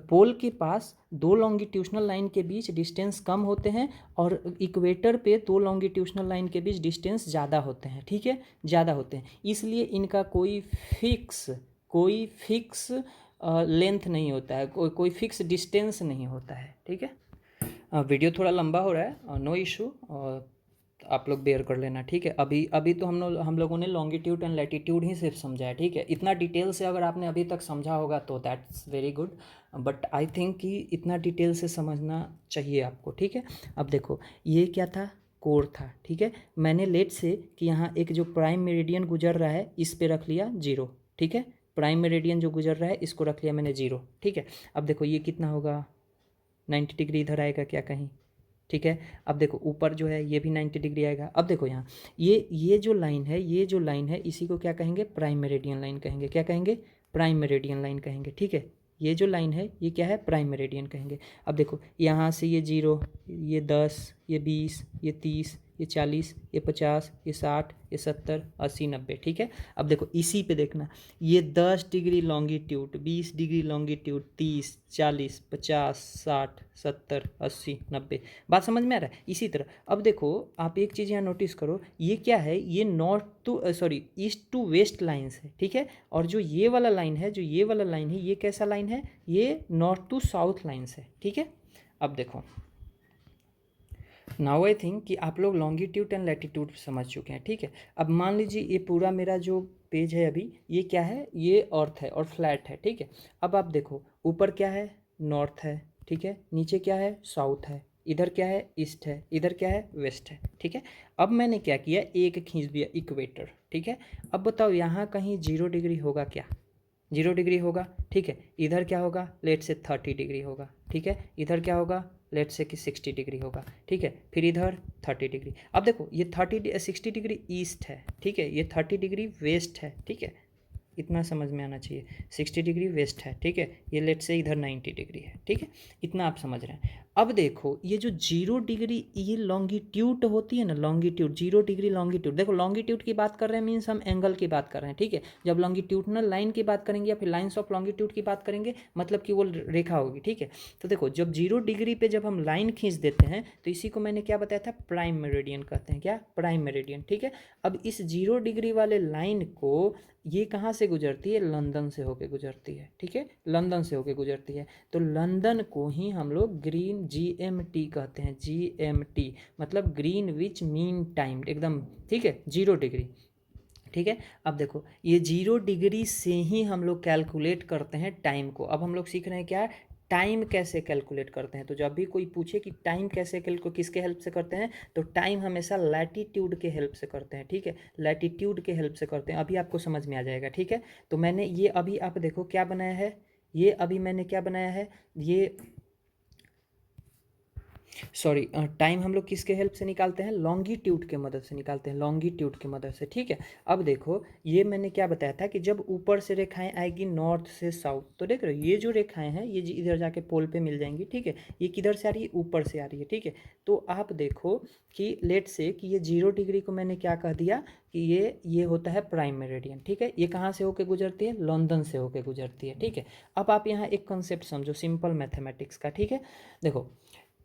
पोल के पास दो लॉन्गिट्यूशनल लाइन के बीच डिस्टेंस कम होते हैं और इक्वेटर पे दो लॉन्गिट्यूशनल लाइन के बीच डिस्टेंस ज़्यादा होते हैं। ठीक है, ज़्यादा होते हैं, इसलिए इनका कोई फिक्स लेंथ नहीं होता है, कोई फिक्स डिस्टेंस नहीं होता है। ठीक है, वीडियो थोड़ा लंबा हो रहा है, नो इशू, आप लोग बेयर कर लेना। ठीक है, अभी तो हम लोगों ने लॉन्गिट्यूड एंड लैटिट्यूड ही सिर्फ समझा है। ठीक है, इतना डिटेल से अगर आपने अभी तक समझा होगा तो that's very good, but I think कि इतना डिटेल से समझना चाहिए आपको। ठीक है, अब देखो ये क्या था कोर था। ठीक है, मैंने लेट से कि यहाँ एक जो प्राइम मेरिडियन गुजर रहा है इस पे रख लिया 0। ठीक है, प्राइम मेरिडियन जो गुजर रहा है इसको रख लिया मैंने 0। ठीक है, अब देखो ये कितना होगा 90 डिग्री इधर आएगा क्या कहीं। ठीक है, अब देखो ऊपर जो है ये भी 90 डिग्री आएगा। अब देखो यहाँ ये जो लाइन है इसी को क्या कहेंगे प्राइम मेरिडियन लाइन कहेंगे। क्या कहेंगे प्राइम मेरिडियन लाइन कहेंगे। ठीक है, ये जो लाइन है ये क्या है प्राइम मेरिडियन कहेंगे। अब देखो यहाँ से ये 0, ये 10, ये 20, ये 30, ये 40, ये 50, ये 60, ये 70, 80, 90। ठीक है, अब देखो इसी पे देखना, ये 10 डिग्री लॉन्गिट्यूड, 20 डिग्री लॉन्गिट्यूड, 30, 40, 50, 60, 70, 80, 90। बात समझ में आ रहा है। इसी तरह अब देखो आप एक चीज़ यहाँ नोटिस करो, ये क्या है ये north to east to west lines है। ठीक है, और जो ये वाला लाइन है ये कैसा लाइन है ये नॉर्थ टू साउथ लाइन्स है। ठीक है, अब देखो नाउ आई थिंक कि आप लोग लॉन्गिट्यूड एंड लैटिट्यूड समझ चुके हैं। ठीक है, अब मान लीजिए ये पूरा मेरा जो पेज है अभी ये क्या है ये अर्थ है और फ्लैट है। ठीक है, अब आप देखो ऊपर क्या है नॉर्थ है। ठीक है, नीचे क्या है साउथ है, इधर क्या है ईस्ट है, इधर क्या है वेस्ट है। ठीक है, अब मैंने क्या किया एक खींच दिया इक्वेटर। ठीक है, अब बताओ यहाँ कहीं 0 डिग्री होगा क्या 0 डिग्री होगा। ठीक है, इधर क्या होगा लेट से 30 डिग्री होगा। ठीक है, इधर क्या होगा लेट से कि 60 डिग्री होगा। ठीक है, फिर इधर 30 डिग्री। अब देखो ये 60 डिग्री ईस्ट है। ठीक है, ये 30 डिग्री वेस्ट है। ठीक है, इतना समझ में आना चाहिए 60 डिग्री वेस्ट है। ठीक है, ये लेट से इधर 90 डिग्री है। ठीक है, इतना आप समझ रहे हैं। अब देखो ये जो 0 डिग्री ये लॉन्गिट्यूड होती है ना, लॉन्गिट्यूड 0 डिग्री लॉन्गिट्यूड, देखो लॉन्गिट्यूड की बात कर रहे हैं मीन्स हम एंगल की बात कर रहे हैं। ठीक है, जब लॉन्गिट्यूडनल लाइन की बात करेंगे या फिर लाइन्स ऑफ लॉन्गिट्यूड की बात करेंगे मतलब कि वो रेखा होगी। ठीक है, तो देखो जब 0 डिग्री पे जब हम लाइन खींच देते हैं तो इसी को मैंने क्या बताया था प्राइम मेरिडियन कहते हैं। क्या प्राइम मेरिडियन। ठीक है, अब इस 0 डिग्री वाले लाइन को ये कहाँ से गुजरती है लंदन से होके गुजरती है। ठीक है, लंदन से होके गुजरती है, तो लंदन को ही हम लोग ग्रीन GMT कहते हैं। GMT मतलब ग्रीनविच मीन टाइम एकदम। ठीक है, 0 डिग्री। ठीक है, अब देखो ये 0 डिग्री से ही हम लोग कैलकुलेट करते हैं टाइम को। अब हम लोग सीख रहे हैं क्या टाइम कैसे कैलकुलेट करते हैं। तो जब भी कोई पूछे कि टाइम कैसे किसके हेल्प से करते हैं तो टाइम हमेशा लैटिट्यूड के हेल्प से करते हैं। ठीक है, लैटिट्यूड के हेल्प से करते हैं। अभी आपको समझ में आ जाएगा। ठीक है, तो मैंने ये अभी आप देखो क्या बनाया है, ये अभी मैंने क्या बनाया है, सॉरी, टाइम हम लोग किसके हेल्प से निकालते हैं, लॉन्गिट्यूड के मदद से निकालते हैं, लॉन्गिट्यूड के मदद से, ठीक है। अब देखो ये मैंने क्या बताया था कि जब ऊपर से रेखाएं आएगी नॉर्थ से साउथ, तो देख रहे हो ये जो रेखाएं हैं ये इधर जाके पोल पे मिल जाएंगी, ठीक है। ये किधर से आ रही है, ऊपर से आ रही है, ठीक है। तो आप देखो कि लेट से कि ये 0 डिग्री को मैंने क्या कह दिया कि ये होता है प्राइम मेरिडियन, ठीक है। ये कहाँ से होके गुजरती है, लंदन से होके गुजरती है, ठीक है। अब आप यहाँ एक कंसेप्ट समझो सिंपल मैथमेटिक्स का, ठीक है। देखो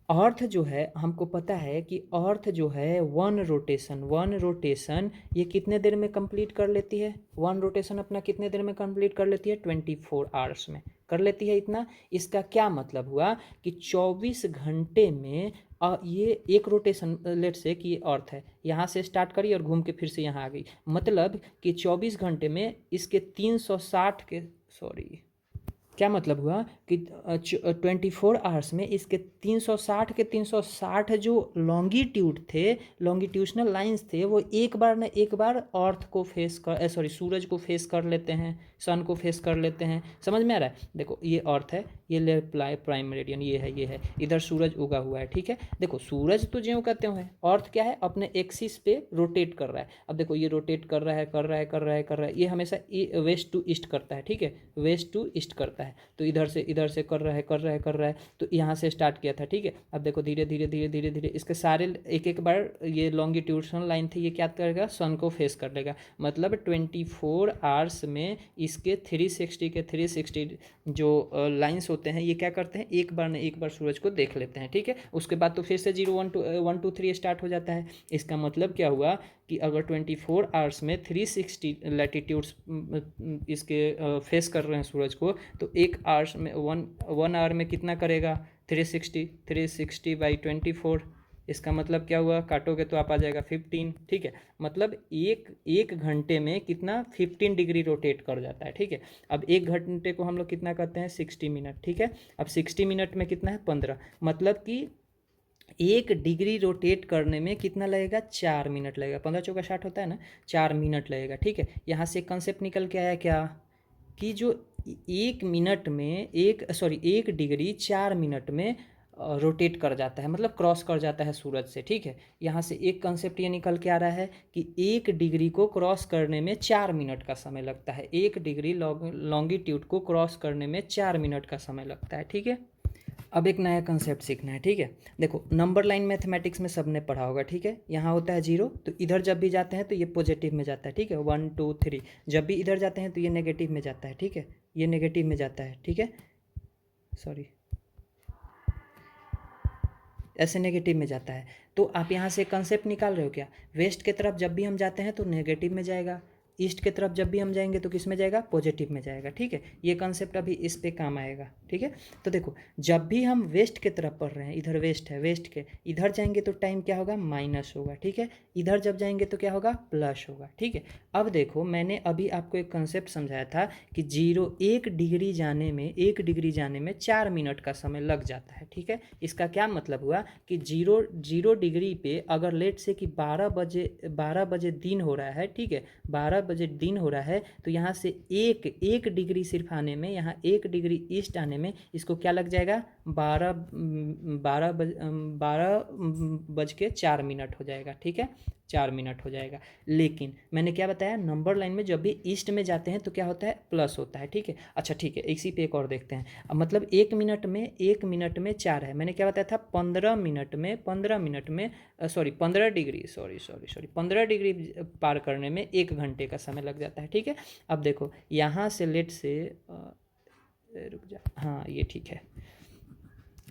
अर्थ जो है हमको पता है कि अर्थ जो है वन रोटेशन ये कितने देर में कंप्लीट कर लेती है, वन रोटेशन अपना कितने देर में कंप्लीट कर लेती है, 24 आवर्स में कर लेती है इतना। इसका क्या मतलब हुआ कि 24 घंटे में ये एक रोटेशन लेट से कि ये अर्थ है यहाँ से स्टार्ट करी और घूम के फिर से यहाँ आ गई, मतलब कि 24 घंटे में इसके 360 के सॉरी क्या मतलब हुआ कि 24 आवर्स में इसके 360 के 360 जो लॉन्गिट्यूड थे, लॉन्गिट्यूशनल लाइंस थे, वो एक बार न एक बार अर्थ को फेस कर सॉरी सूरज को फेस कर लेते हैं, सन को फेस कर लेते हैं। समझ में आ रहा है, देखो ये अर्थ है, ये ले प्राइम मेरिडियन, ये है इधर सूरज उगा हुआ है, ठीक है। देखो सूरज तो ज्यों कहते हैं, अर्थ क्या है, अपने एक्सिस पे रोटेट कर रहा है। अब देखो ये रोटेट कर रहा है, ये हमेशा वेस्ट टू ईस्ट करता है, ठीक है, वेस्ट टू ईस्ट करता है। तो इधर से कर रहा है, तो यहाँ से स्टार्ट किया था, ठीक है। अब देखो धीरे धीरे इसके सारे एक बार ये लॉन्गिट्यूडनल लाइन थी, ये क्या करेगा, सन को फेस कर लेगा, मतलब 24 आवर्स में इसके 360 जो लाइंस होते हैं ये क्या करते हैं, एक बार सूरज को देख लेते हैं, ठीक है। उसके बाद तो फिर से 0 1 2 3 स्टार्ट हो जाता है। इसका मतलब क्या हुआ कि अगर 24 आवर्स में 360 लैटिट्यूड्स इसके फेस कर रहे हैं सूरज को, तो एक आवर्स में वन आवर में कितना करेगा, 360 बाई 24। इसका मतलब क्या हुआ, काटोगे तो आप आ जाएगा 15, ठीक है। मतलब एक घंटे में कितना 15 डिग्री रोटेट कर जाता है, ठीक है। अब एक घंटे को हम लोग कितना कहते हैं, 60 मिनट, ठीक है। अब 60 मिनट में कितना है, 15, मतलब कि 1 डिग्री रोटेट करने में कितना लगेगा, 4 मिनट लगेगा। 15 चौका 60 होता है ना, 4 मिनट लगेगा, ठीक है। यहाँ से कंसेप्ट निकल के आया क्या कि जो 1 मिनट में 1 डिग्री 4 मिनट में रोटेट कर जाता है, मतलब क्रॉस कर जाता है सूरज से, ठीक है। यहाँ से एक कंसेप्ट ये निकल के आ रहा है कि 1 डिग्री को क्रॉस करने में 4 मिनट का समय लगता है, 1 डिग्री लॉन्गिट्यूड को क्रॉस करने में 4 मिनट का समय लगता है, ठीक है। अब एक नया कंसेप्ट सीखना है, ठीक है। देखो नंबर लाइन मैथमेटिक्स में सबने पढ़ा होगा, ठीक है। यहाँ होता है 0, तो इधर जब भी जाते हैं तो ये पॉजिटिव में जाता है, ठीक है, 1 2 3। जब भी इधर जाते हैं तो ये नेगेटिव में जाता है, ठीक है, ये नेगेटिव में जाता है, ठीक है, सॉरी ऐसे नेगेटिव में जाता है। तो आप यहाँ से कंसेप्ट निकाल रहे हो क्या, वेस्ट की तरफ जब भी हम जाते हैं तो नेगेटिव में जाएगा, ईस्ट की तरफ जब भी हम जाएंगे तो किस में जाएगा, पॉजिटिव में जाएगा, ठीक है। ये कंसेप्ट अभी इस पे काम आएगा, ठीक है। तो देखो जब भी हम वेस्ट की तरफ पढ़ रहे हैं, इधर वेस्ट है, वेस्ट के इधर जाएंगे तो टाइम क्या होगा, माइनस होगा, ठीक है। इधर जब जाएंगे तो क्या होगा, प्लस होगा, ठीक है। अब देखो मैंने अभी आपको एक कंसेप्ट समझाया था कि 1 डिग्री जाने में 4 मिनट का समय लग जाता है, ठीक है। इसका क्या मतलब हुआ कि 0 डिग्री पे अगर लेट से कि 12 बजे दिन हो रहा है, ठीक है, 12 बजे दिन हो रहा है, तो यहाँ से एक डिग्री सिर्फ आने में, यहाँ 1 डिग्री ईस्ट आने में इसको क्या लग जाएगा, 12 बज के 4 मिनट हो जाएगा, ठीक है, 4 मिनट हो जाएगा। लेकिन मैंने क्या बताया, नंबर लाइन में जब भी ईस्ट में जाते हैं तो क्या होता है, प्लस होता है, ठीक है। अच्छा ठीक है, इसी पे एक और देखते हैं। अब मतलब 1 मिनट में 4 है, मैंने क्या बताया था, 15 डिग्री 15 डिग्री पार करने में 1 घंटे का समय लग जाता है, ठीक है। अब देखो यहाँ से लेट से रुक जा, हाँ ये ठीक है,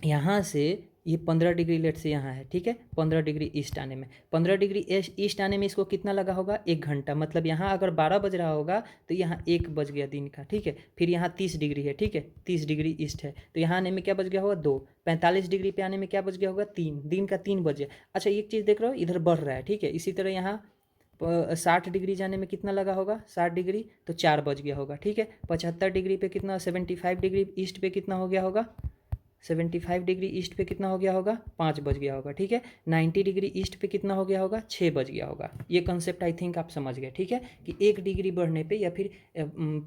यहाँ से ये 15 डिग्री लेट से यहाँ है, ठीक है, 15 डिग्री ईस्ट आने में, 15 डिग्री ईस्ट आने में इसको कितना लगा होगा, 1 घंटा। मतलब यहाँ अगर 12 बज रहा होगा तो यहाँ 1 बज गया दिन का, ठीक है। फिर यहाँ 30 डिग्री है, ठीक है, 30 डिग्री ईस्ट है, तो यहाँ आने में क्या बज गया होगा, 2। 45 डिग्री पे आने में क्या बज गया होगा, 3, दिन का 3 बजे। अच्छा एक चीज़ देख रहे हो, इधर बढ़ रहा है, ठीक है। इसी तरह यहाँ 60 डिग्री जाने में कितना लगा होगा, 60 डिग्री, तो 4 बज गया होगा, ठीक है। 75 डिग्री पे कितना, 75 डिग्री ईस्ट पे कितना हो गया होगा, 75 डिग्री ईस्ट पे कितना हो गया होगा, 5 बज गया होगा, ठीक है। 90 डिग्री ईस्ट पे कितना हो गया होगा, 6 बज गया होगा। ये कंसेप्ट आई थिंक आप समझ गए, ठीक है, कि 1 डिग्री बढ़ने पे या फिर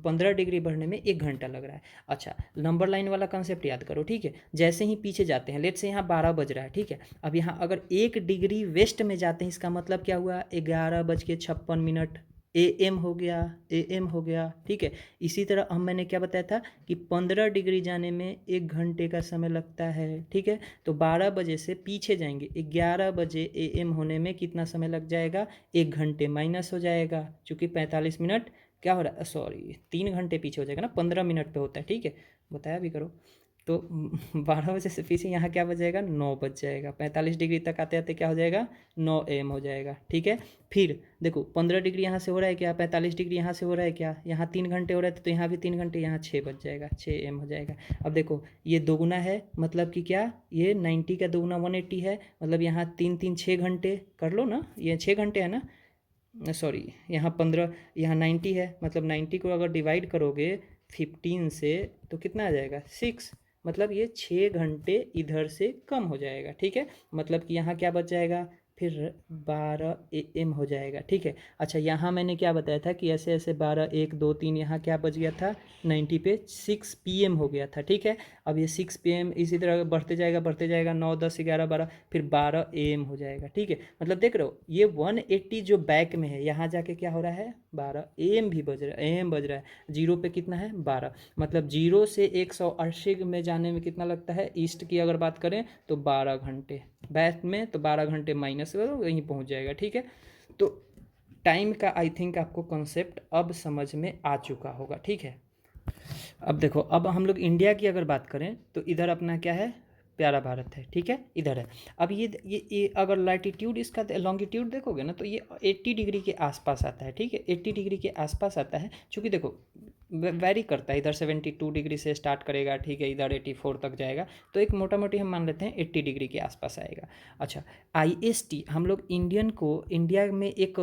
15 डिग्री बढ़ने में 1 घंटा लग रहा है। अच्छा, नंबर लाइन वाला कंसेप्ट याद करो, ठीक है। जैसे ही पीछे जाते हैं, लेट से यहाँ 12 बज रहा है, ठीक है। अब यहाँ अगर 1 डिग्री वेस्ट में जाते हैं, इसका मतलब क्या हुआ, 11:56 AM हो गया, AM हो गया, ठीक है। इसी तरह हम मैंने क्या बताया था कि 15 डिग्री जाने में 1 घंटे का समय लगता है, ठीक है। तो 12 बजे से पीछे जाएंगे, 11 बजे AM होने में कितना समय लग जाएगा, 1 घंटे माइनस हो जाएगा, चूँकि 45 मिनट क्या हो रहा है, सॉरी 3 घंटे पीछे हो जाएगा ना, 15 मिनट पे होता है, ठीक है। बताया भी करो। तो 12 बजे से पीछे यहाँ क्या बच जाएगा, 9 बज जाएगा। 45 डिग्री तक आते आते क्या हो जाएगा, 9 AM हो जाएगा, ठीक है। फिर देखो 15 डिग्री यहाँ से हो रहा है क्या, 45 डिग्री यहाँ से हो रहा है क्या, यहाँ 3 घंटे हो रहा है, तो यहाँ भी 3 घंटे, यहाँ 6 बज जाएगा, 6 AM हो जाएगा। अब देखो ये दोगुना है, मतलब कि क्या, ये 90 का दोगुना 180 है, मतलब यहाँ 6 घंटे कर लो ना, ये 6 घंटे है ना, सॉरी यहाँ 15, यहाँ 90 है, मतलब 90 को अगर डिवाइड करोगे 15 से तो कितना आ जाएगा, 6, मतलब ये 6 घंटे इधर से कम हो जाएगा, ठीक है। मतलब कि यहाँ क्या बच जाएगा, फिर 12 AM हो जाएगा, ठीक है। अच्छा, यहाँ मैंने क्या बताया था कि ऐसे ऐसे 12, 1, 2, 3, यहाँ क्या बच गया था, 90 पे 6 PM हो गया था, ठीक है। अब ये 6 PM इसी तरह बढ़ते जाएगा, 9, 10, 11, 12, फिर 12 AM हो जाएगा, ठीक है। मतलब देख रहे हो ये 180 जो बैक में है, यहाँ जाके क्या हो रहा है, 12 AM भी बज रहा है, AM बज रहा है, जीरो पे कितना है, 12, मतलब 0 से 180 में जाने में कितना लगता है, ईस्ट की अगर बात करें तो 12 घंटे, वेस्ट में तो 12 घंटे माइनस करो, वहीं पहुंच जाएगा, ठीक है। तो टाइम का आई थिंक आपको कॉन्सेप्ट अब समझ में आ चुका होगा, ठीक है। अब देखो, अब हम लोग इंडिया की अगर बात करें तो इधर अपना क्या है, प्यारा भारत है, ठीक है, इधर है। अब ये अगर लैटिट्यूड इसका लॉन्गिट्यूड देखोगे ना, तो ये 80 डिग्री के आसपास आता है, ठीक है, 80 डिग्री के आसपास आता है। चूँकि देखो वेरी करता है, इधर 72 डिग्री से स्टार्ट करेगा, ठीक है, इधर 84 तक जाएगा, तो एक मोटा मोटी हम मान लेते हैं 80 डिग्री के आसपास आएगा। अच्छा, IST हम लोग इंडियन को, इंडिया में एक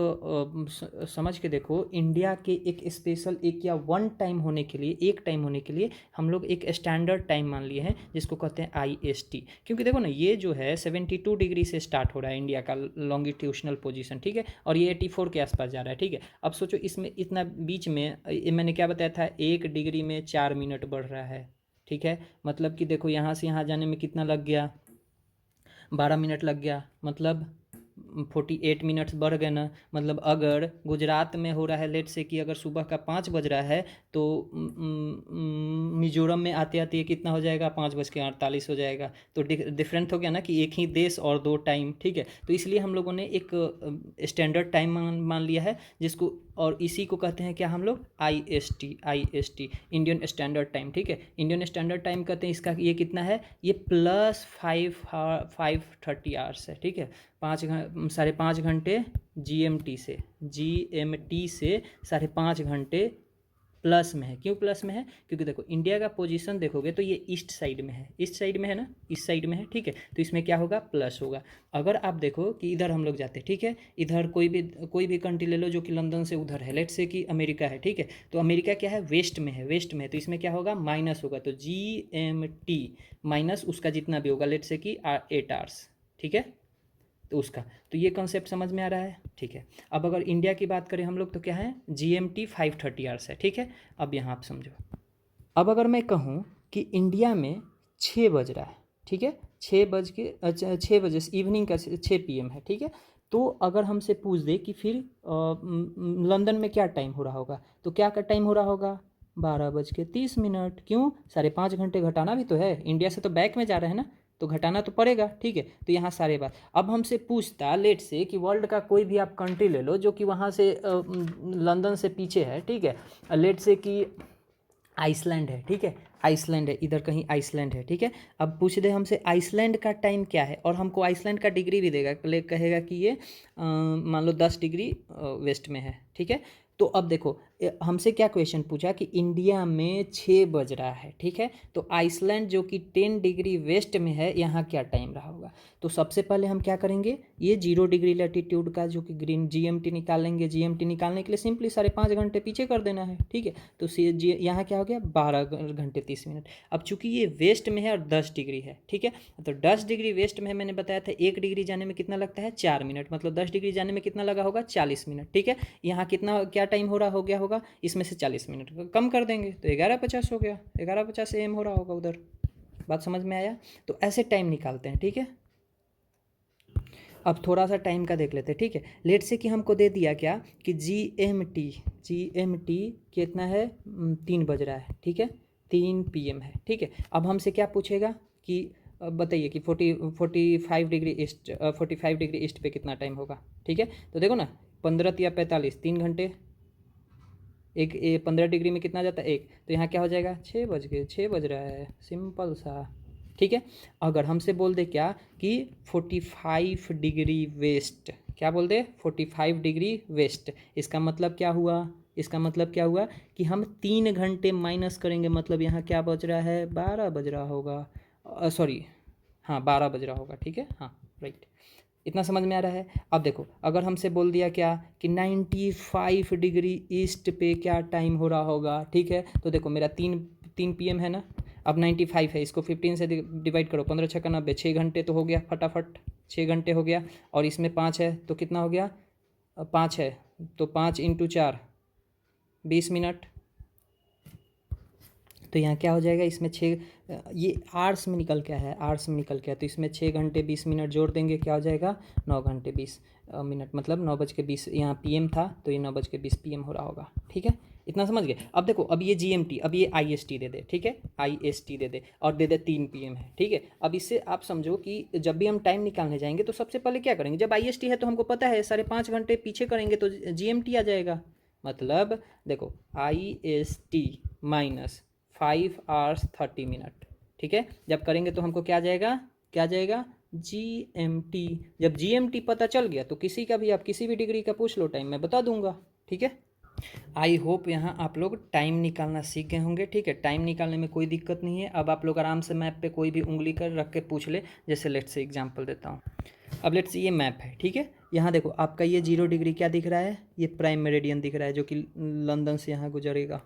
समझ के देखो, इंडिया के एक स्पेशल एक या वन टाइम होने के लिए, एक टाइम होने के लिए हम लोग एक स्टैंडर्ड टाइम मान लिए हैं, जिसको कहते हैं IST। क्योंकि देखो ना, ये जो है 72 डिग्री से स्टार्ट हो रहा है इंडिया का लॉन्गिट्यूशनल पोजीशन, ठीक है, और ये 84 के आसपास जा रहा है, ठीक है। अब सोचो इसमें इतना बीच में मैंने क्या बताया था, 1 डिग्री में 4 मिनट बढ़ रहा है, ठीक है। मतलब कि देखो यहाँ से यहाँ जाने में कितना लग गया, 12 मिनट लग गया, मतलब 48 मिनट्स बढ़ गए ना। मतलब अगर गुजरात में हो रहा है, लेट से कि अगर सुबह का 5 बज रहा है, तो मिजोरम में आते आते ये कितना हो जाएगा, 5:48 हो जाएगा। तो डिफरेंट हो गया ना कि एक ही देश और 2 टाइम, ठीक है। तो इसलिए हम लोगों ने एक स्टैंडर्ड टाइम मान लिया है, जिसको, और इसी को कहते हैं क्या हम लोग, IST, इंडियन स्टैंडर्ड टाइम, ठीक है। इंडियन स्टैंडर्ड टाइम कहते हैं, इसका ये कितना है, ये +5:30 आवर्स है, ठीक है। 5.5 घंटे GMT से 5.5 घंटे प्लस में है। क्यों प्लस में है, क्योंकि देखो इंडिया का पोजीशन देखोगे तो ये ईस्ट साइड में है, ईस्ट साइड में है ना, ईस्ट साइड में है, ठीक है। तो इसमें क्या होगा, प्लस होगा। अगर आप देखो कि इधर हम लोग जाते, ठीक है, इधर कोई भी कंट्री ले लो जो कि लंदन से उधर है, लेट से कि अमेरिका है, ठीक है। तो अमेरिका क्या है, वेस्ट में है, वेस्ट में है, तो इसमें क्या होगा, माइनस होगा। तो GMT माइनस उसका जितना भी होगा, लेट से कि 8 आवर्स, ठीक है, तो उसका, तो ये कॉन्सेप्ट समझ में आ रहा है, ठीक है। अब अगर इंडिया की बात करें हम लोग तो क्या है, GMT 5:30 आवर्स है, ठीक है। अब यहाँ आप समझो, अब अगर मैं कहूँ कि इंडिया में 6 बज रहा है, ठीक है, 6 बजे इवनिंग का 6 PM है, ठीक है। तो अगर हमसे पूछ दे कि फिर लंदन में क्या टाइम हो रहा होगा, तो क्या का टाइम हो रहा होगा, 12:30। क्यों, 5.5 घंटे घटाना भी तो है, इंडिया से तो बैक में जा रहे हैं ना, तो घटाना तो पड़ेगा, ठीक है। तो यहाँ सारे बात, अब हमसे पूछता लेट से कि वर्ल्ड का कोई भी आप कंट्री ले लो जो कि वहाँ से लंदन से पीछे है, ठीक है, लेट से कि आइसलैंड है, ठीक है, आइसलैंड है, इधर कहीं आइसलैंड है, ठीक है। अब पूछ दे हमसे आइसलैंड का टाइम क्या है, और हमको आइसलैंड का डिग्री भी देगा, कहेगा कि ये मान लो 10 डिग्री वेस्ट में है, ठीक है। तो अब देखो हमसे क्या क्वेश्चन पूछा कि इंडिया में 6 बज रहा है, ठीक है। तो आइसलैंड जो कि 10 डिग्री वेस्ट में है, यहाँ क्या टाइम रहा होगा। तो सबसे पहले हम क्या करेंगे, ये 0 डिग्री लैटिट्यूड का जो कि ग्रीन जीएमटी निकालेंगे। जीएमटी निकालने के लिए सिंपली 5.5 घंटे पीछे कर देना है, ठीक है। तो यहाँ क्या हो गया 12 घंटे 30 मिनट। अब चूंकि ये वेस्ट में है और 10 डिग्री है, ठीक है, तो 10 डिग्री वेस्ट में है, मैंने बताया था 1 डिग्री जाने में कितना लगता है 4 मिनट, मतलब 10 डिग्री जाने में कितना लगा होगा 40 मिनट, ठीक है। यहाँ कितना क्या टाइम हो गया होगा, इसमें से 40 मिनट कम कर देंगे तो 11:50 हो गया, 11:50 AM हो रहा होगा उधर। बात समझ में आया। तो ऐसे टाइम निकालते हैं, ठीक है। अब थोड़ा सा टाइम का देख लेते हैं, ठीक है। लेट से कि हमको दे दिया क्या कि जी एम टी कितना है 3 बज रहा है, ठीक है, 3 PM है, ठीक है। अब हमसे क्या पूछेगा कि बताइए कि 45 डिग्री ईस्ट पे कितना टाइम होगा, ठीक है। तो देखो ना 15 या 45, 3 घंटे, एक 15 डिग्री में कितना जाता है 1, तो यहाँ क्या हो जाएगा 6 बज रहा है, सिंपल सा, ठीक है। अगर हमसे बोल दे क्या कि 45 डिग्री वेस्ट, क्या बोल दे 45 डिग्री वेस्ट, इसका मतलब क्या हुआ, कि हम 3 घंटे माइनस करेंगे, मतलब यहाँ क्या बज रहा है 12 बज रहा होगा, सॉरी हाँ 12 बज रहा होगा, ठीक है, हाँ राइट। इतना समझ में आ रहा है। अब देखो अगर हमसे बोल दिया क्या कि 95 डिग्री ईस्ट पे क्या टाइम हो रहा होगा, ठीक है। तो देखो मेरा 3 PM है ना, अब 95 है, इसको 15 से डिवाइड करो, 15 छक्का 90, 6 घंटे तो हो गया फटाफट, 6 घंटे हो गया। और इसमें 5 है तो कितना हो गया, 5 है तो 5 × 4 20 मिनट। तो यहाँ क्या हो जाएगा, इसमें 6, ये आर्ट्स में निकल के है, तो इसमें 6 घंटे 20 मिनट जोड़ देंगे, क्या हो जाएगा 9 घंटे 20 मिनट, मतलब 9:20, यहाँ PM था तो ये 9:20 PM हो रहा होगा, ठीक है। इतना समझ गए। अब देखो अब ये GMT, अब ये IST दे दे, ठीक है, IST दे दे और दे दे 3 PM है, ठीक है। अब इससे आप समझो कि जब भी हम टाइम निकालने जाएंगे तो सबसे पहले क्या करेंगे, जब IST है तो हमको पता है 5.5 घंटे पीछे करेंगे तो GMT आ जाएगा। मतलब देखो IST माइनस 5 hours 30 मिनट, ठीक है। जब करेंगे तो हमको क्या आ जाएगा GMT। जब GMT पता चल गया तो किसी का भी आप किसी भी डिग्री का पूछ लो टाइम, मैं बता दूंगा, ठीक है। आई होप यहाँ आप लोग टाइम निकालना सीख गए होंगे, ठीक है। टाइम निकालने में कोई दिक्कत नहीं है। अब आप लोग आराम से मैप पे कोई भी उंगली कर रख के पूछ ले, जैसे लेट से एग्जांपल देता हूँ। अब लेट से ये मैप है, ठीक है। यहाँ देखो आपका ये 0 डिग्री क्या दिख रहा है, ये प्राइम मेरिडियन दिख रहा है जो कि लंदन से यहाँ गुजरेगा।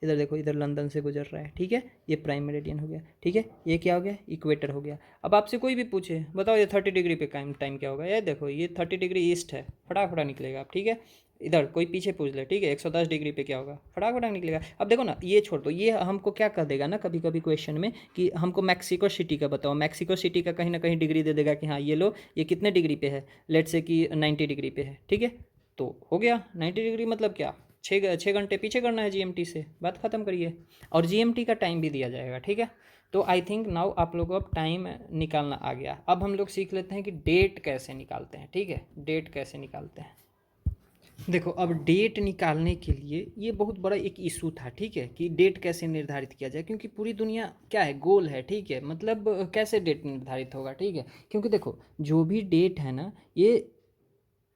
इधर देखो, इधर लंदन से गुजर रहा है, ठीक है। ये प्राइम मेरिडियन हो गया, ठीक है। ये क्या हो गया, इक्वेटर हो गया। अब आपसे कोई भी पूछे बताओ ये 30 डिग्री पे टाइम क्या होगा, ये देखो ये 30 डिग्री ईस्ट है, फटाफटा निकलेगा आप, ठीक है। इधर कोई पीछे पूछ ले, ठीक है, 110 डिग्री पे क्या होगा, फटाफट निकलेगा। अब देखो ना ये छोड़ दो, ये हमको क्या कर देगा ना कभी कभी क्वेश्चन में कि हमको मैक्सिको सिटी का बताओ, मैक्सिको सिटी का कहीं ना कहीं डिग्री दे देगा कि हाँ ये लो ये कितने डिग्री पे है, लेट से कि 90 डिग्री पे है, ठीक है। तो हो गया 90 डिग्री, मतलब क्या 6 घंटे पीछे करना है GMT से, बात ख़त्म करिए। और GMT का टाइम भी दिया जाएगा, ठीक है। तो आई थिंक नाउ आप लोगों को अब टाइम निकालना आ गया। अब हम लोग सीख लेते हैं कि डेट कैसे निकालते हैं, ठीक है। डेट कैसे निकालते हैं, देखो अब डेट निकालने के लिए ये बहुत बड़ा एक इशू था, ठीक है, कि डेट कैसे निर्धारित किया जाए, क्योंकि पूरी दुनिया क्या है गोल है, ठीक है। मतलब कैसे डेट निर्धारित होगा, ठीक है। क्योंकि देखो जो भी डेट है ना, ये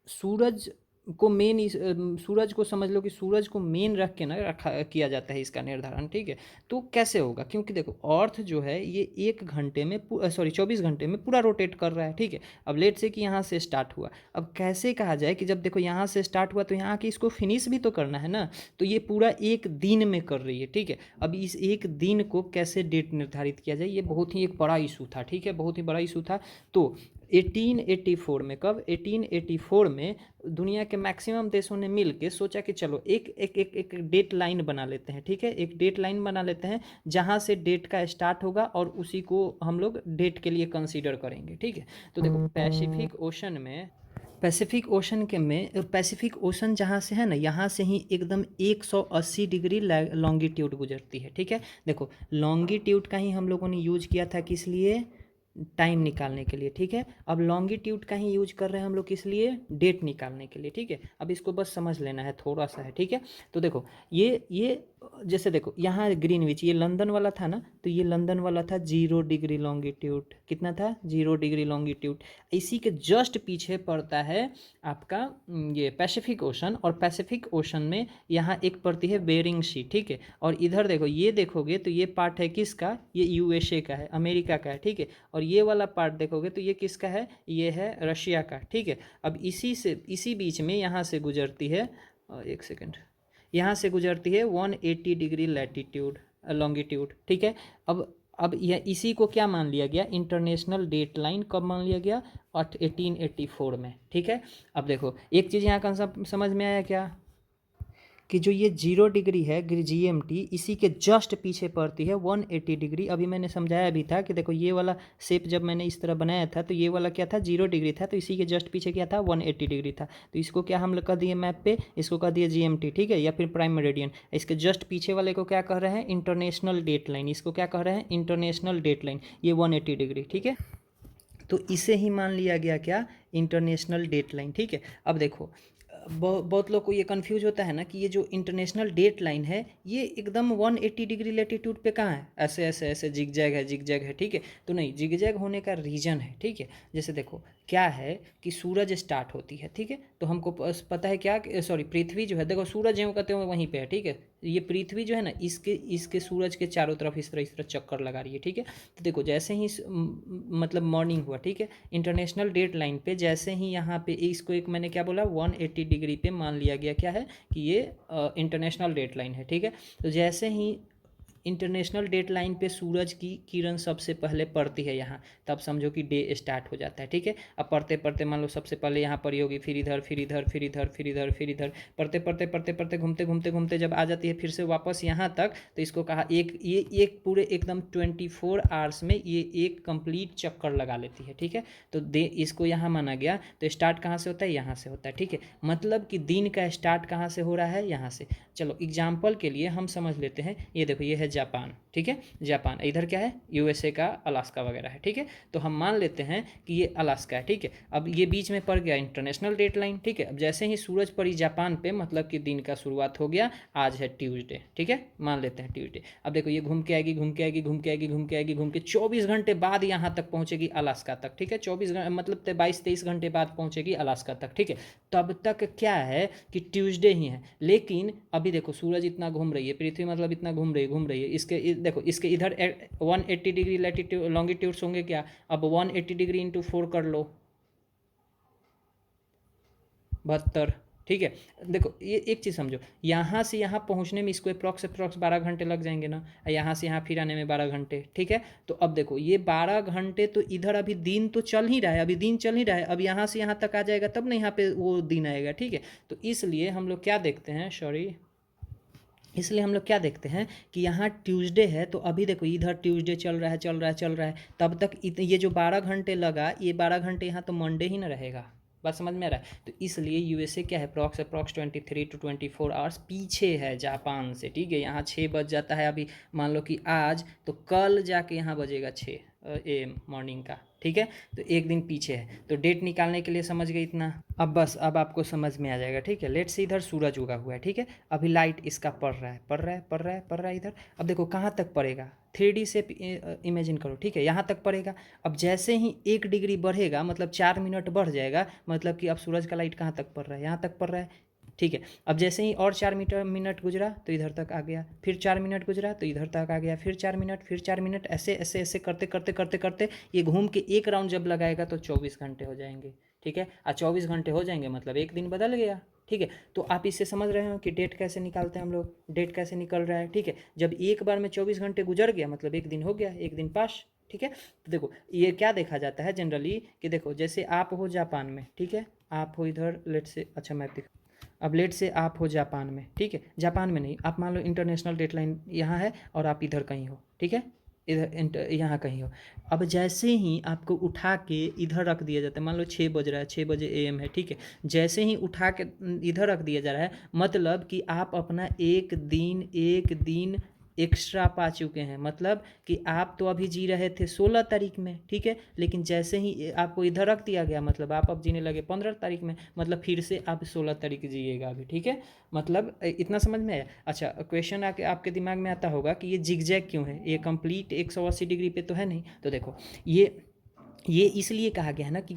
सूरज को मेन, सूरज को समझ लो कि सूरज को मेन रख के ना रखा किया जाता है इसका निर्धारण, ठीक है। तो कैसे होगा, क्योंकि देखो अर्थ जो है ये 1 घंटे में 24 घंटे में पूरा रोटेट कर रहा है, ठीक है। अब लेट से कि यहाँ से स्टार्ट हुआ, अब कैसे कहा जाए कि जब देखो यहाँ से स्टार्ट हुआ तो यहाँ की इसको फिनिश भी तो करना है ना, तो ये पूरा 1 दिन में कर रही है, ठीक है। अब इस 1 दिन को कैसे डेट निर्धारित किया जाए, ये बहुत ही एक बड़ा इशू था, ठीक है, बहुत ही बड़ा इशू था। तो 1884 में, कब 1884 में दुनिया के मैक्सिमम देशों ने मिल के सोचा कि चलो एक एक एक एक डेट लाइन बना लेते हैं, ठीक है। एक डेट लाइन बना लेते हैं जहाँ से डेट का स्टार्ट होगा और उसी को हम लोग डेट के लिए कंसीडर करेंगे, ठीक है। तो देखो पैसिफिक ओशन जहाँ से है ना, यहाँ से ही एकदम 180 डिग्री लॉन्गिट्यूड गुजरती है, ठीक है। देखो लॉन्गिट्यूड का ही हम लोगों ने यूज किया था किस लिए, टाइम निकालने के लिए, ठीक है। अब लॉन्गिट्यूड का ही यूज कर रहे हैं हम लोग किस लिए, डेट निकालने के लिए, ठीक है। अब इसको बस समझ लेना है, थोड़ा सा है, ठीक है। तो देखो ये जैसे देखो यहाँ ग्रीनविच, ये लंदन वाला था ना, तो ये लंदन वाला था 0 डिग्री लॉन्गिट्यूड। कितना था? 0 डिग्री लॉन्गिट्यूड। इसी के जस्ट पीछे पड़ता है आपका ये पैसिफिक ओशन, और पैसिफिक ओशन में यहाँ एक पड़ती है बेरिंग सी, ठीक है। और इधर देखो, ये देखोगे तो ये पार्ट है किसका? ये यूएसए का है, अमेरिका का है, ठीक है। और ये वाला पार्ट देखोगे तो ये किसका है? ये है रशिया का, ठीक है। अब इसी बीच में यहाँ से गुजरती है, एक सेकेंड, यहाँ से गुजरती है 180 डिग्री लैटिट्यूड लॉन्गिट्यूड, ठीक है। अब यह इसी को क्या मान लिया गया? International date line. कब मान लिया गया? 1884 में, ठीक है। अब देखो एक चीज़ यहाँ का समझ में आया क्या, कि जो ये 0 डिग्री है GMT, इसी के जस्ट पीछे पड़ती है 180 डिग्री। अभी मैंने समझाया भी था कि देखो ये वाला शेप जब मैंने इस तरह बनाया था तो ये वाला क्या था? 0 डिग्री था, तो इसी के जस्ट पीछे क्या था? 180 डिग्री था। तो इसको क्या हम लोग कर दिए मैप पे? इसको कर दिए GMT, ठीक है, या फिर प्राइम मेरिडियन। इसके जस्ट पीछे वाले को क्या कह रहे हैं? International date line. इसको क्या कह रहे हैं? International date line. ये 180 डिग्री, ठीक है। तो इसे ही मान लिया गया क्या? इंटरनेशनल डेट लाइन, ठीक है। अब देखो बहुत लोग को ये कंफ्यूज होता है ना कि ये जो इंटरनेशनल डेट लाइन है ये एकदम 180 डिग्री लेटीट्यूड पे कहाँ है? ऐसे ऐसे ऐसे जिगजैग है, ठीक है। तो नहीं, जिगजैग होने का रीज़न है, ठीक है। जैसे देखो क्या है कि सूरज स्टार्ट होती है, ठीक है। तो हमको पता है क्या, सॉरी, पृथ्वी जो है, देखो सूरज जो कहते हैं वहीं पे है, ठीक है। ये पृथ्वी जो है ना, इसके सूरज के चारों तरफ इस तरह चक्कर लगा रही है, ठीक है। तो देखो जैसे ही मतलब मॉर्निंग हुआ, ठीक है, इंटरनेशनल डेट लाइन पे जैसे ही यहाँ पे इसको एक मैंने क्या बोला? 180 डिग्री पे मान लिया गया क्या है? कि ये इंटरनेशनल डेट लाइन है, ठीक है। तो जैसे ही इंटरनेशनल डेट लाइन पे सूरज की किरण सबसे पहले पड़ती है यहाँ, तब समझो कि डे स्टार्ट हो जाता है, ठीक है। अब पढ़ते पढ़ते मान लो सबसे पहले यहाँ पड़ी होगी, फिर इधर फिर इधर फिर इधर फिर इधर फिर इधर, पढ़ते पढ़ते पढ़ते पढ़ते घूमते घूमते घूमते जब आ जाती है फिर से वापस यहाँ तक, तो इसको कहा एक पूरे एकदम 24 आवर्स में ये एक कंप्लीट चक्कर लगा लेती है, ठीक है। तो इसको यहाँ माना गया। तो स्टार्ट कहाँ से होता है? यहाँ से होता है, ठीक है। मतलब कि दिन का स्टार्ट कहाँ से हो रहा है? यहाँ से। चलो एग्जाम्पल के लिए हम समझ लेते हैं, ये देखो ये है जापान, ठीक है। जापान, इधर क्या है? यूएसए का अलास्का वगैरह है, ठीक है। तो हम मान लेते हैं कि ये अलास्का है, ठीक है। अब ये बीच में पड़ गया इंटरनेशनल डेट लाइन, ठीक है। अब जैसे ही सूरज पड़ी जापान पे, मतलब कि दिन का शुरुआत हो गया। आज है ट्यूसडे, ठीक है, मान लेते हैं ट्यूसडे। अब देखो ये घूम के आएगी घूम के आएगी घूम के आएगी घूम के आएगी घूम के 24 घंटे बाद यहाँ तक पहुँचेगी अलास्का तक, ठीक है। 24 घंटे मतलब 22-23 घंटे बाद पहुँचेगी अलास्का तक, ठीक है। तब तक क्या है कि ट्यूसडे ही है। लेकिन अभी देखो सूरज इतना घूम रही है, पृथ्वी मतलब इतना घूम रही है। इसके देखो इसके इधर 180 डिग्री लैटिट्यूड लॉन्गिट्यूड्स होंगे क्या? अब 180 डिग्री इंटू 4 कर लो, 72, ठीक है। देखो ये एक चीज़ समझो, यहाँ से यहाँ पहुँचने में इसको अप्रॉक्स 12 घंटे लग जाएंगे ना, यहाँ से यहाँ फिर आने में 12 घंटे, ठीक है। तो अब देखो ये 12 घंटे तो इधर अभी दिन तो चल ही रहा है, अभी दिन चल ही रहा है। अब यहाँ से यहाँ तक आ जाएगा तब ना यहाँ पे वो दिन आएगा, ठीक है। तो इसलिए हम लोग क्या देखते हैं, इसलिए हम लोग क्या देखते हैं कि यहाँ ट्यूसडे है, तो अभी देखो इधर ट्यूसडे चल रहा है, तब तक ये जो 12 घंटे लगा, ये 12 घंटे यहाँ तो मंडे ही ना रहेगा। बात समझ में आ रहा है? तो इसलिए यूएसए क्या है? अप्रॉक्स 23 to 24 आवर्स पीछे है जापान से, ठीक है। यहाँ 6 बज जाता है अभी, मान लो कि आज, तो कल जाके यहाँ बजेगा 6 AM मॉर्निंग का, ठीक है। तो एक दिन पीछे है। तो डेट निकालने के लिए समझ गए इतना। अब बस अब आपको समझ में आ जाएगा, ठीक है। लेट से इधर सूरज उगा हुआ है, ठीक है। अभी लाइट इसका पड़ रहा है इधर। अब देखो कहाँ तक पड़ेगा, 3D से इमेजिन करो, ठीक है, यहाँ तक पड़ेगा। अब जैसे ही 1 डिग्री बढ़ेगा, मतलब 4 मिनट बढ़ जाएगा, मतलब कि अब सूरज का लाइट कहाँ तक पड़ रहा है? यहाँ तक पड़ रहा है, ठीक है। अब जैसे ही और 4 मिनट गुजरा तो इधर तक आ गया, फिर 4 मिनट गुजरा तो इधर तक आ गया, फिर 4 मिनट, ऐसे ऐसे ऐसे करते करते करते करते ये घूम के एक राउंड जब लगाएगा तो 24 घंटे हो जाएंगे, ठीक है। 24 घंटे हो जाएंगे मतलब एक दिन बदल गया, ठीक है। तो आप इससे समझ रहे हो कि डेट कैसे निकालते हैं हम लोग, डेट कैसे निकल रहा है, ठीक है। जब एक बार में 24 घंटे गुजर गया मतलब एक दिन हो गया, एक दिन पास, ठीक है। तो देखो ये क्या देखा जाता है जनरली कि देखो जैसे आप हो जापान में, ठीक है, आप हो इधर, लेट से, अच्छा मैप दिखा, अब लेट से आप हो जापान में, ठीक है। जापान में नहीं, आप मान लो इंटरनेशनल डेट लाइन यहाँ है और आप इधर कहीं हो, ठीक है, इधर यहाँ कहीं हो। अब जैसे ही आपको उठा के इधर रख दिया जाता है, मान लो 6 बज रहा है, 6 बजे AM है, ठीक है। जैसे ही उठा के इधर रख दिया जा रहा है, मतलब कि आप अपना एक दिन एक्स्ट्रा पा चुके हैं, मतलब कि आप तो अभी जी रहे थे 16 तारीख में, ठीक है, लेकिन जैसे ही आपको इधर रख दिया गया मतलब आप अब जीने लगे 15 तारीख में, मतलब फिर से आप 16 तारीख जिएगा अभी, ठीक है। मतलब इतना समझ में आया। अच्छा, क्वेश्चन आके आपके दिमाग में आता होगा कि ये जिगजैग क्यों है, ये कंप्लीट 180 डिग्री पे तो है नहीं। तो देखो ये इसलिए कहा गया है ना कि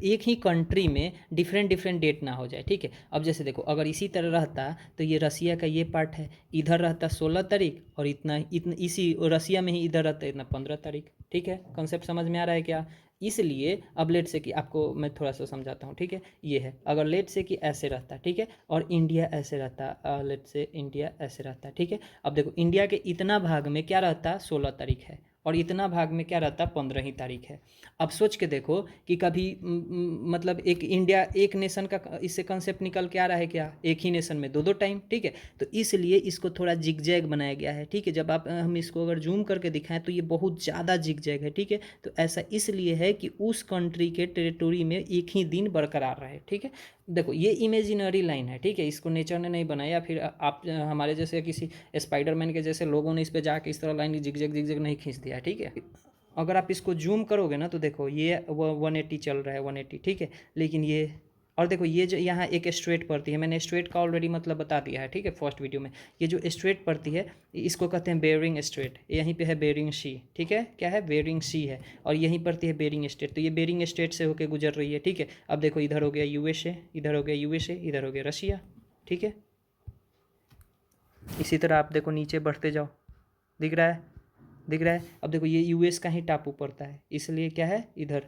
एक ही कंट्री में डिफरेंट डिफरेंट डेट ना हो जाए, ठीक है। अब जैसे देखो, अगर इसी तरह रहता तो ये रसिया का ये पार्ट है, इधर रहता 16 तारीख और इतना इसी रसिया में ही इधर रहता इतना 15 तारीख, ठीक है। कॉन्सेप्ट समझ में आ रहा है क्या? इसलिए अब लेट से कि आपको मैं थोड़ा सा समझाता हूँ, ठीक है। ये है, अगर लेट से कि ऐसे रहता, ठीक है, और इंडिया ऐसे रहता, लेट से इंडिया ऐसे रहता, ठीक है। अब देखो, इंडिया के इतना भाग में क्या रहता, 16 तारीख है, और इतना भाग में क्या रहता, 15 ही तारीख है। अब सोच के देखो कि कभी मतलब एक इंडिया एक नेशन का इससे कंसेप्ट निकल के आ रहा है क्या, एक ही नेशन में दो दो टाइम, ठीक है। तो इसलिए इसको थोड़ा जिगजैग बनाया गया है, ठीक है। जब आप हम इसको अगर जूम करके दिखाएं तो ये बहुत ज़्यादा जिगजैग है, ठीक है। तो ऐसा इसलिए है कि उस कंट्री के टेरिटोरी में एक ही दिन बरकरार रहे, ठीक है। देखो, ये इमेजिनरी लाइन है, ठीक है, इसको नेचर ने नहीं बनाया, फिर आप हमारे जैसे किसी स्पाइडरमैन के जैसे लोगों ने इस पर जाके इस तरह लाइन जिगजैग नहीं खींच दिया, ठीक है। अगर आप इसको जूम करोगे ना तो देखो ये 180 चल रहा है, 180, ठीक है। लेकिन ये, और देखो ये जो यहाँ एक स्ट्रेट पड़ती है, मैंने स्ट्रेट का ऑलरेडी मतलब बता दिया है, ठीक है, फर्स्ट वीडियो में। ये जो स्ट्रेट पड़ती है इसको कहते हैं बेरिंग स्ट्रेट, यहीं पे है बेरिंग सी, ठीक है, क्या है, बेरिंग सी है, और यहीं पड़ती है बेरिंग स्ट्रेट। तो ये बेरिंग स्ट्रेट से होकर गुजर रही है, ठीक है। अब देखो, इधर हो गया यूएसए, इधर हो गया यूएसए, इधर हो गया रशिया, ठीक है। इसी तरह आप देखो नीचे बढ़ते जाओ, दिख रहा है, दिख रहा है। अब देखो ये यूएस का ही टापू पड़ता है, इसलिए क्या है इधर,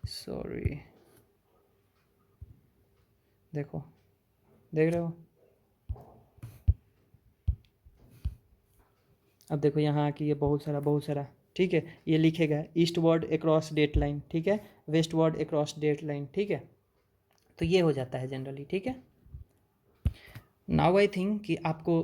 सॉरी, देखो, देख रहे हो। अब देखो यहाँ की ये बहुत सारा, ठीक है, ये लिखेगा eastward across date line, ठीक है, westward across date line, ठीक है। तो ये हो जाता है जनरली, ठीक है। नाउ आई थिंक कि आपको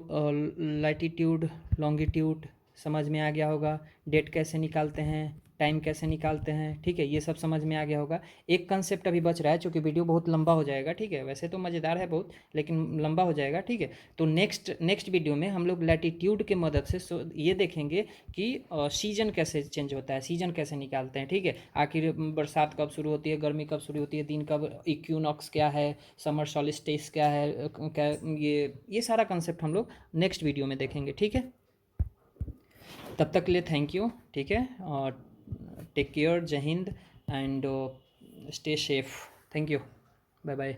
लैटिट्यूड लॉन्गिट्यूड समझ में आ गया होगा, डेट कैसे निकालते हैं, टाइम कैसे निकालते हैं, ठीक है, ये सब समझ में आ गया होगा। एक कंसेप्ट अभी बच रहा है, चूँकि वीडियो बहुत लंबा हो जाएगा, ठीक है, वैसे तो मज़ेदार है बहुत, लेकिन लंबा हो जाएगा, ठीक है। तो नेक्स्ट वीडियो में हम लोग लैटिट्यूड के मदद से ये देखेंगे कि सीजन कैसे चेंज होता है, सीजन कैसे निकालते हैं, ठीक है। आखिर बरसात कब शुरू होती है, गर्मी कब शुरू होती है, दिन कब, इक्विनॉक्स क्या है, समर सॉलिस्टिस क्या है, क्या ये सारा कंसेप्ट हम लोग नेक्स्ट वीडियो में देखेंगे, ठीक है। तब तक के लिए थैंक यू, ठीक है, और टेक केयर, जय हिंद, and stay safe, thank you, bye bye.